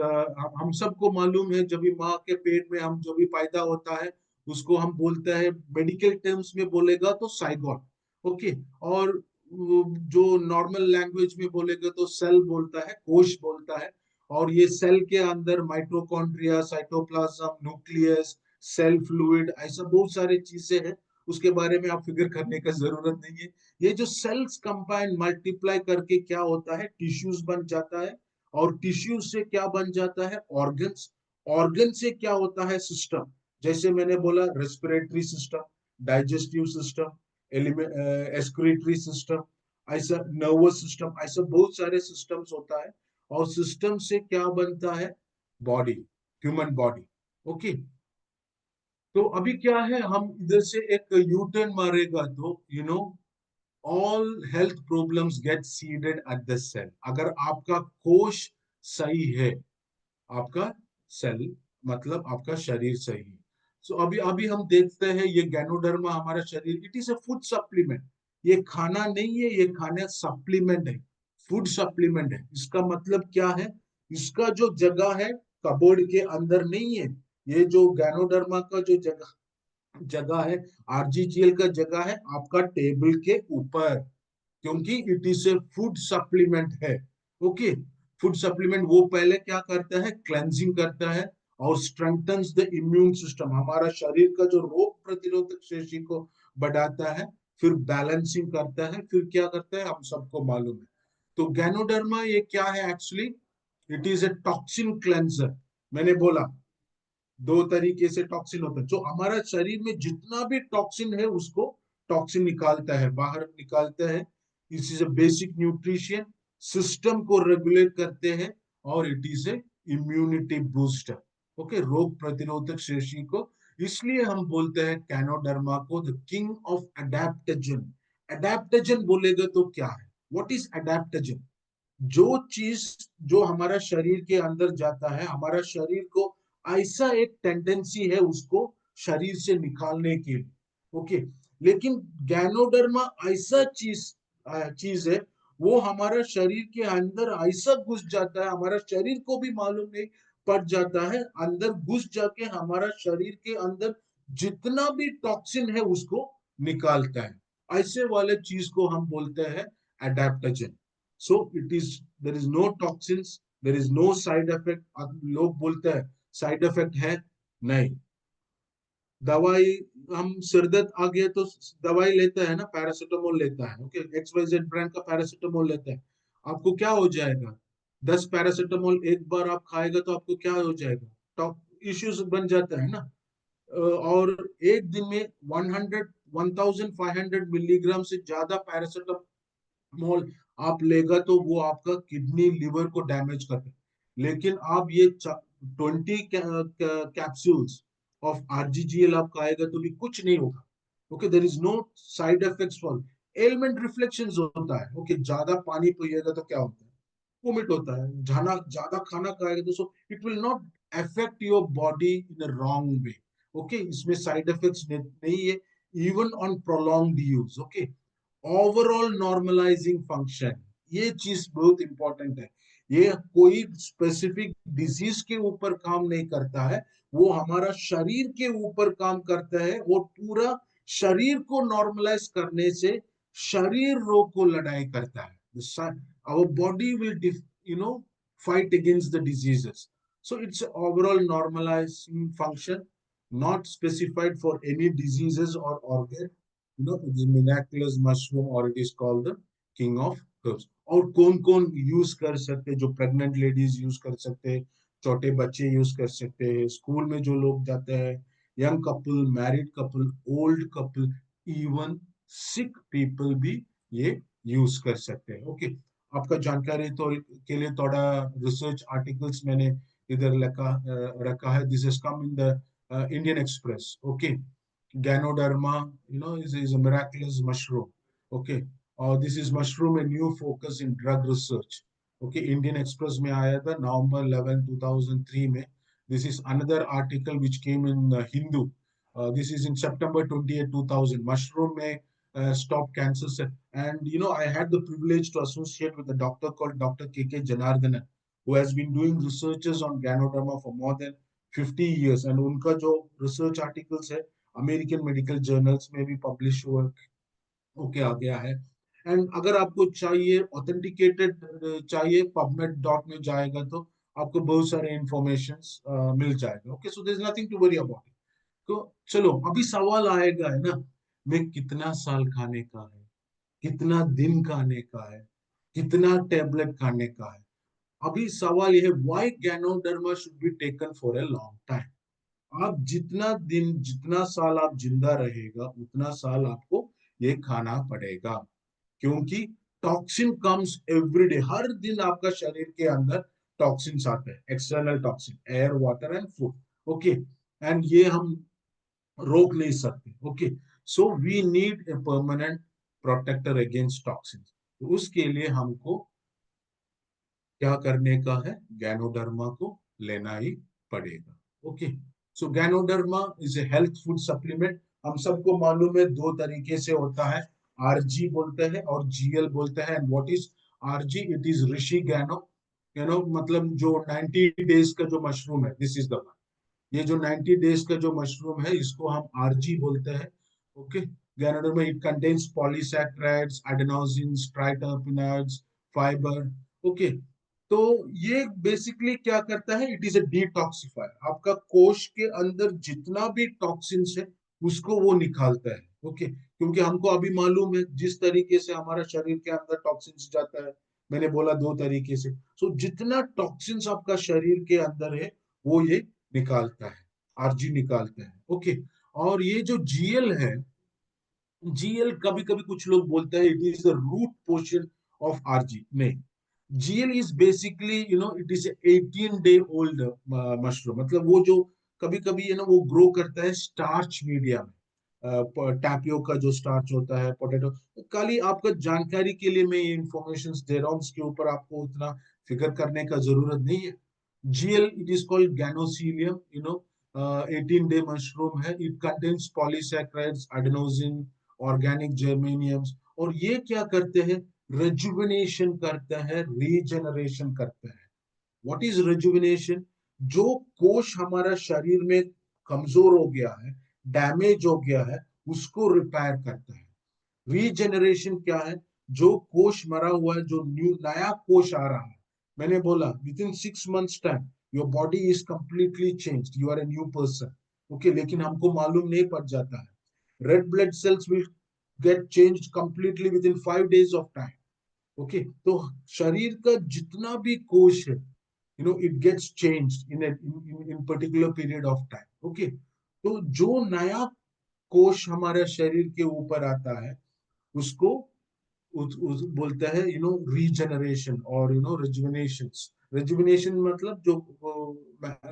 हम सबको मालूम है जब भी माँ के पेट में हम जब भी पैदा होता है उसको हम बोलते हैं, मेडिकल टर्म्स में बोलेगा तो साइगोट। ओके, और जो नॉर्मल लैंग्वेज में बोलेगा तो सेल बोलता है, कोश बोलता है। और ये सेल के अंदर mitochondria, cytoplasm, nucleus, cell fluid, ऐसा बहुत सारे चीजें हैं, उसके बारे में आप फिक्र करने का जरूरत नहीं है। ये जो सेल्स कंबाइन मल्टीप्लाई करके क्या होता है, टिश्यूज बन जाता है, और टिश्यू से क्या बन जाता है, ऑर्गन्स। ऑर्गन से क्या होता है, सिस्टम। जैसे मैंने बोला, respiratory system, digestive system, excretory system, ऐसा नर्वस सिस्टम, ऐसा बहुत सारे सिस्टम्स होता है। और सिस्टम से क्या बनता है, बॉडी, ह्यूमन बॉडी। ओके, तो अभी क्या है, हम इधर से एक यू टर्न मारेगा तो all health problems get seeded at the cell. अगर आपका कोश सही है, आपका सेल मतलब आपका शरीर सही है। सो अभी अभी हम देखते हैं, ये गैनोडर्मा हमारा शरीर, it is a food supplement. ये खाना नहीं है, ये खाने सप्लीमेंट है, फूड सप्लीमेंट है। इसका मतलब क्या है, इसका जो जगह है कबोर्ड के अंदर नहीं है। ये जो गैनोडर्मा का जो जगह जगह है, आरजीजीएल का जगह है आपका टेबल के ऊपर, क्योंकि it is a food supplement है। ओके, फूड सप्लीमेंट वो पहले क्या करता है, क्लेंजिंग करता है और स्ट्रेंथन्स द इम्यून सिस्टम, हमारा शरीर का जो रोग प्रतिरोधक शक्ति को बढ़ाता है, फिर बैलेंसिंग करता है, फिर क्या करता है, हम सबको मालूम है। तो गैनोडर्मा ये क्या है actually, it is a toxin cleanser. मैंने बोला दो तरीके से टॉक्सिन होता है, जो हमारा शरीर में जितना भी टॉक्सिन है उसको टॉक्सिन निकालता है, बाहर निकालता है। It is a basic nutrition, system को रेगुलेट करते हैं, और it is a immunity booster. Okay, रोग प्रतिरोधक शक्ति को, इसलिए हम बोलते हैं कैनोडर्मा को द किंग ऑफ अडेप्टोजन। अडेप्टोजन बोलेगा तो क्या है, व्हाट इज अडेप्टोजन? जो चीज जो हमारा शरीर के अंदर जाता है, हमारा शरीर को ऐसा एक टेंडेंसी है उसको शरीर से निकालने के लिए। ओके, लेकिन गैनोडर्मा ऐसा चीज है, वो हमारा शरीर के अंदर ऐसा घुस जाता है, हमारा शरीर को भी मालूम नहीं पड़ जाता है, अंदर घुस जाके हमारा शरीर के अंदर जितना भी टॉक्सिन है उसको निकालता है। ऐसे वाले चीज को हम बोलते हैं adaptogen. So it is, there is no toxins, there is no side effect. लोग बोलते हैं साइड इफेक्ट है, नहीं। दवाई, हम सिर दर्द आ गया तो दवाई लेते हैं ना, पैरासीटामोल लेता है, ओके, XYZ ब्रांड का पैरासीटामोल लेता है, आपको क्या हो जाएगा, 10 पैरासीटामोल एक बार आप खाएगा तो आपको क्या हो जाएगा, टॉप इश्यूज बन जाता है ना। और एक दिन में 1500 मिलीग्राम से ज्यादा पैरासीटामोल मोल आप लेगा तो वो आपका किडनी लिवर को डैमेज करता है। लेकिन आप ये 20 कैप्सूल्स ऑफ आरजीजीएल आप खाएगा तो भी कुछ नहीं होगा। Okay, there is no side effects for element reflection होता है। ओके, ज्यादा पानी पिएगा तो क्या होता है, वोमिट होता है, जाना ज्यादा खाना खाएगा तो so it will not affect your body in a wrong way. Okay, इसमें साइड इफेक्ट्स नहीं है, even on prolonged use. Okay, overall normalising function, ये चीज बहुत इंपॉर्टेंट है। ये कोई स्पेसिफिक डिजीज के ऊपर काम नहीं करता है, वो हमारा शरीर के ऊपर काम करता है। वो पूरा शरीर को नॉर्मलाइज करने से शरीर रोग को लड़ाई करता है। our body will you know fight against the diseases. So it's an overall normalizing function, not specified for any diseases or organ. The miraculous mushroom, or it is called the king of herbs. और कौन कौन यूज कर सकते, जो प्रेग्नेंट लेडीज यूज कर सकते हैं, छोटे बच्चे यूज कर सकते हैं, स्कूल में जो लोग जाते हैं, young couple, married couple, old couple, even सिक पीपल भी ये यूज कर सकते हैं। ओके, आपका जानकारी तो के लिए थोड़ा रिसर्च आर्टिकल्स मैंने इधर रखा है। This has come in the Indian express. Okay, Ganoderma, is a miraculous mushroom. Okay, this is mushroom a new focus in drug research. Okay, Indian Express में आया था November 11, 2003 में. This is another article which came in Hindu. This is in September 20, 2000. Mushroom may stop cancer. And I had the privilege to associate with a doctor called Dr. K.K. Janardana, who has been doing researches on Ganoderma for more than 50 years, and उनका जो रिसर्च आर्टिकल्स है अमेरिकन मेडिकल जर्नल्स में भी पब्लिश होके आ गया है। एंड अगर आपको चाहिए ऑथेंटिकेटेड चाहिए, पबमेड डॉट में जाएगा तो आपको बहुत सारे इंफॉर्मेशन मिल जाएगा। Okay, so there is nothing to worry about it. तो चलो अभी सवाल आएगा है ना, मैं कितना साल खाने का है, कितना दिन खाने का है, कितना टेबलेट खाने का है। अभी सवाल यह है, why ganoderma should be taken for a long time. आप जितना दिन जितना साल आप जिंदा रहेगा उतना साल आपको ये खाना पड़ेगा, क्योंकि टॉक्सिन कम्स एवरी डे, हर दिन आपका शरीर के अंदर टॉक्सिन्स आते हैं, external toxin, air, water and food. Okay, and ये हम रोक नहीं सकते। Okay, so we need a permanent protector against toxin. तो उसके लिए हमको क्या करने का है, गैनोडर्मा को लेना ही पड़ेगा। Okay, so ganoderma is a health food supplement. हम सबको मालूम है दो तरीके से होता है, आरजी बोलते हैं और जीएल बोलते हैं। And what is RG? It is reishi gano, मतलब जो 90 डेज का जो मशरूम है, दिस इज द वन। ये जो 90 डेज का जो मशरूम है इसको हम आरजी बोलते हैं। Okay, ganoderma it contains polysaccharides, adenosines, triterpenoids, fibre. Okay, तो ये बेसिकली क्या करता है, इट इज ए डिटॉक्सिफायर। आपका कोश के अंदर जितना भी टॉक्सिन्स है उसको वो निकालता है। ओके, क्योंकि हमको अभी मालूम है जिस तरीके से हमारा शरीर के अंदर टॉक्सिन्स जाता है, मैंने बोला दो तरीके से। सो जितना टॉक्सिन्स आपका शरीर के अंदर है वो ये निकालता है, आरजी निकालता है। ओके, और ये जो जीएल है, जीएल कभी कभी कुछ लोग बोलते हैं it is the root portion of RG. नहीं, GL is basically, it is a 18-day old mushroom। मतलब वो जो कभी कभी वो ग्रो करता है स्टार्च मीडिया में, टैपियो का जो स्टार्च होता है, पोटैटो। खाली आपका जानकारी के लिए मैं ये इंफॉर्मेशन दे रहा हूँ, इसके ऊपर आपको उतना फिक्र करने का जरूरत नहीं है। GL, it is called Ganothelium, 18-day mushroom है। It contains polysaccharides, adenosine, organic germaniums। और ये क्या करते हैं, रेजुविनेशन करता है, रीजनरेशन करता है। What is rejuvenation? जो कोश हमारा शरीर में कमजोर हो गया है, डैमेज हो गया है, उसको रिपेयर करता है। रीजनरेशन क्या है? जो कोश मरा हुआ है, जो नया कोश आ रहा है। मैंने बोला within 6 months time your body is completely change, you are a new person. Okay, लेकिन हमको मालूम नहीं पड़ जाता है। Red blood cells will get change completely within 5 days of time. Okay, तो शरीर का जितना भी कोश है, it gets change in particular period of time. Okay, तो जो नया कोश हमारे शरीर के ऊपर आता है उसको बोलता है रीजनरेशन और रिजुविनेशन। रिजुविनेशन मतलब जो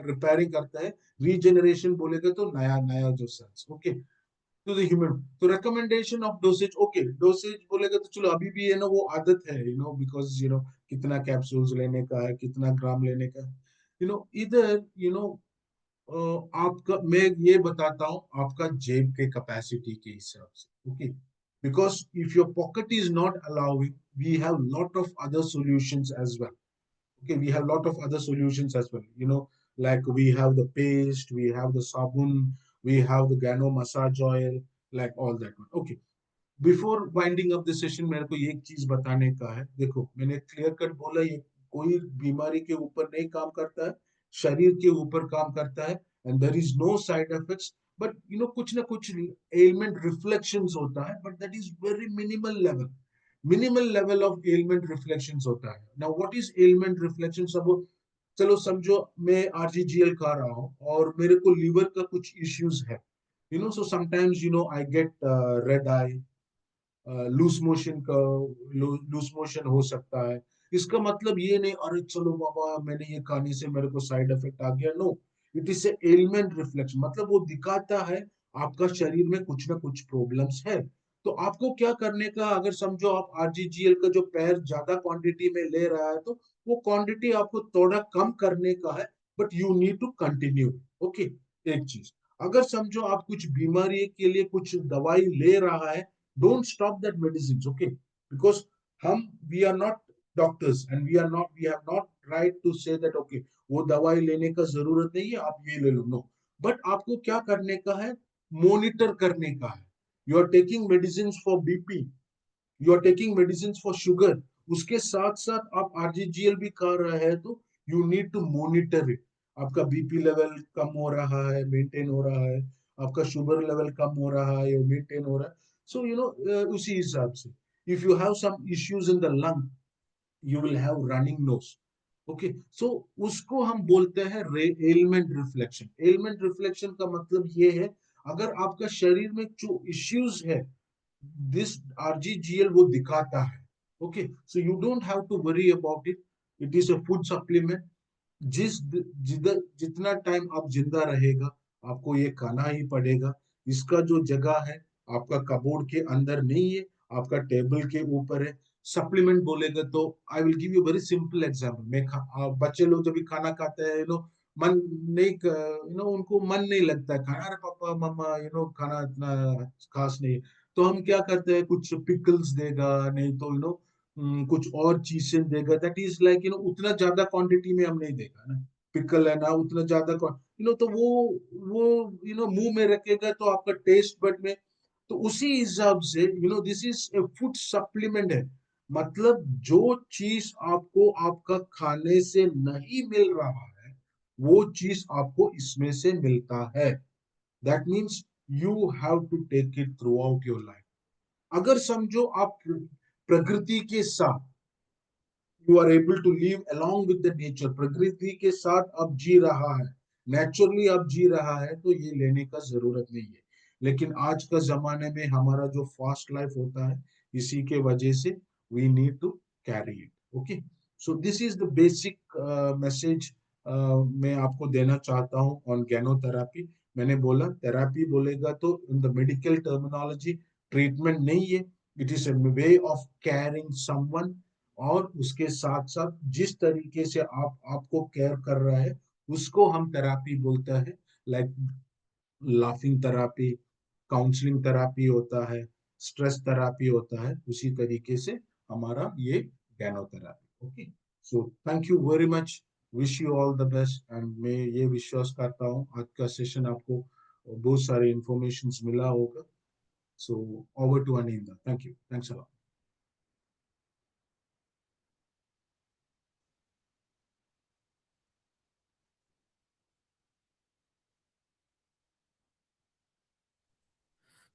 रिपेयरिंग करता है, रीजनरेशन बोलेगा तो नया नया जो sales. Okay, to the human. तो recommendation of dosage, okay, dosage बोलेगा तो चलो अभी भी है ना वो आदत है, बिकॉज कितना कैप्सूल्स लेने का है, कितना ग्राम लेने का है, इधर आपका मैं ये बताता हूँ आपका जेब के कैपेसिटी के हिसाब से। Okay, because if your pocket is not allowing, we have lot of other solutions as well. Okay, we have a lot of other solutions as well, like we have the paste, we have the sabun, we have the gano massage oil, like all that one। Okay, before winding up the session मेरे को एक चीज बताने का है। देखो मैंने क्लियर कट बोला, ये कोई बीमारी के ऊपर नहीं काम करता है, शरीर के ऊपर काम करता है। And there is no side effects, but कुछ ना कुछ एलिमेंट रिफ्लेक्शंस होता है, but that is very minimal level of element reflections होता है। Now what is element reflection? सब चलो समझो मैं आरजीजीएल खा रहा हूँ और मेरे को लीवर का कुछ इश्यूज है, so sometimes I get red eye, loose motion का लूज मोशन हो सकता है। इसका मतलब ये नहीं अरे चलो बाबा मैंने ये खाने से मेरे को साइड इफेक्ट आ गया। No, it is element reflection, मतलब वो दिखाता है आपका शरीर में कुछ ना कुछ प्रॉब्लम्स है। तो आपको क्या करने का, अगर समझो आप आरजीजीएल का जो पैर ज्यादा क्वांटिटी में ले रहा है तो वो क्वांटिटी आपको थोड़ा कम करने का है, but you need to continue. Okay, एक चीज, अगर समझो आप कुछ बीमारी के लिए कुछ दवाई ले रहा है, don't stop that medicines। Okay, because we are not doctors and we have not try to say that okay वो दवाई लेने का जरूरत नहीं है, आप ये ले लो, नो। बट आपको क्या करने का है, मॉनिटर करने का है। You are taking medicine for BP, you are taking medicine for sugar, उसके साथ साथ आप आरजीजीएल भी खा रहे हैं, तो you need to monitor it. आपका बीपी लेवल कम हो रहा है, मेंटेन हो रहा है, आपका शुगर लेवल कम हो रहा है या मेंटेन हो रहा है, सो यू नो उसी हिसाब से। If you have some issues in the lung, you will have running nose. Okay, so उसको हम बोलते हैं एलिमेंट रिफ्लेक्शन। एलिमेंट रिफ्लेक्शन का मतलब ये है, अगर आपका शरीर में जो इश्यूज है, दिस आरजीजीएल वो दिखाता है। Okay, so you don't have to worry about it, it is a food supplement. जितना टाइम आप जिंदा रहेगा, आपको ये खाना ही पड़ेगा। इसका जो जगह है आपका कबोर्ड के अंदर नहीं है, आपका टेबल के ऊपर है। सप्लीमेंट बोलेगा तो I will give you very simple example. बच्चे लोग जब भी खाना खाते हैं, मन नहीं, उनको मन नहीं लगता है खाना, अरे पापा मम्मा खाना इतना खास नहीं है। तो हम क्या करते हैं, कुछ पिकल्स देगा, नहीं तो कुछ और चीजें देगा, दैट इज लाइक उतना ज्यादा क्वांटिटी में हम नहीं देगा ना। पिकल है ना, उतना ज्यादा तो वो मुंह में रखेगा तो आपका टेस्ट बड में, तो उसी हिसाब से this is a food supplement है। मतलब जो चीज आपको आपका खाने से नहीं मिल रहा है, वो चीज आपको इसमें से मिलता है। That means you have to take it throughout your life. अगर समझो आप प्रकृति के साथ, you are able to live along with the nature, प्रकृति के साथ अब जी रहा है, नेचुरली अब जी रहा है, तो ये लेने का जरूरत नहीं है। लेकिन आज का जमाने में हमारा जो फास्ट लाइफ होता है, इसी के वजह से we need to carry it. Okay, so this is the basic message मैं आपको देना चाहता हूँ ऑन गैनोथेरापी। मैंने बोला थेरापी बोलेगा तो in the medical terminology treatment नहीं है, it is a way of caring someone. और उसके साथ साथ जिस तरीके से आप आपको केयर कर रहा है, उसको हम थेरापी बोलते हैं। Like laughing therapy, counselling therapy होता है, स्ट्रेस थेरापी होता है, उसी तरीके से हमारा ये ganotherapy. Okay, so thank you very much, wish you all the best. And मैं ये विश्वास करता हूँ आज का सेशन आपको बहुत सारे इंफॉर्मेशन मिला होगा। So over to Aninda, thank you, thanks a lot.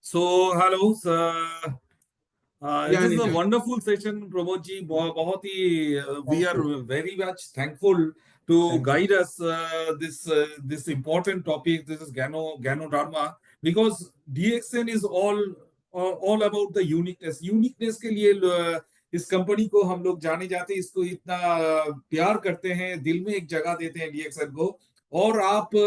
So, hello, sir. It या is a Aninda, wonderful session, Pramod ji. बहुत ही we thank are you, very much thankful to thank you. guide us this important topic. This is Ganoderma because DXN is all about the uniqueness. Uniqueness के लिए इस कंपनी को हम लोग जाने जाते हैं, इसको इतना प्यार करते हैं, दिल में एक जगह देते हैं DXN को। और आप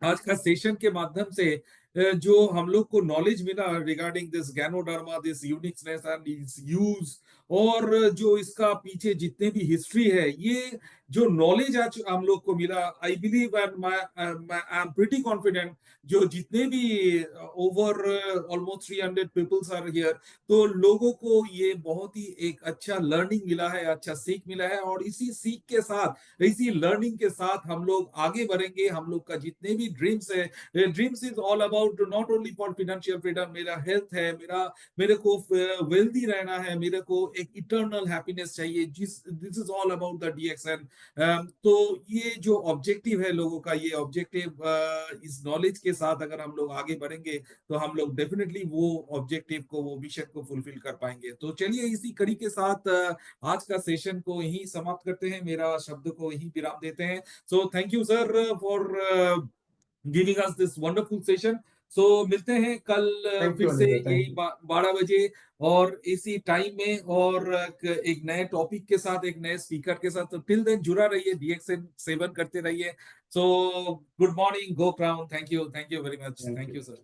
आज का सेशन के माध्यम से जो हम लोग को नॉलेज मिला regarding this ganoderma, this uniqueness and it's use, और जो इसका पीछे जितने भी हिस्ट्री है, ये जो नॉलेज आज हम लोग को मिला, I believe and I am pretty confident, जो जितने भी over almost 300 peoples are here, तो लोगों को ये बहुत ही एक अच्छा लर्निंग मिला है, अच्छा सीख मिला है। और इसी सीख के साथ, इसी लर्निंग के साथ हम लोग आगे बढ़ेंगे। हम लोग का जितने भी ड्रीम्स है, dreams is all about not only for financial freedom, मेरा हेल्थ है, मेरे को वेल्दी रहना है, मेरे को एक इटर्नल हैप्पीनेस चाहिए, जिस this is all about the DXN. तो ये जो ऑब्जेक्टिव है लोगों का, ये ऑब्जेक्टिव इस नॉलेज के साथ अगर हम लोग आगे बढ़ेंगे, तो हम लोग डेफिनेटली वो ऑब्जेक्टिव को, वो मिशन को फुलफिल कर पाएंगे। तो चलिए इसी कड़ी के साथ आज का सेशन को यहीं समाप्त करते हैं, मेरा शब्द को यहीं विराम देते हैं। So thank you sir for giving us this wonderful session. So मिलते हैं कल थैंक फिर यू से अनिंदा, थैंक यही यू। 12 बजे और इसी टाइम में, और एक नए टॉपिक के साथ, एक नए स्पीकर के साथ। तो टिल देन जुड़ा रहिए, डीएक्सएन सेवन करते रहिए। So good morning, go crown. Thank you very much, thank thank you. You sir.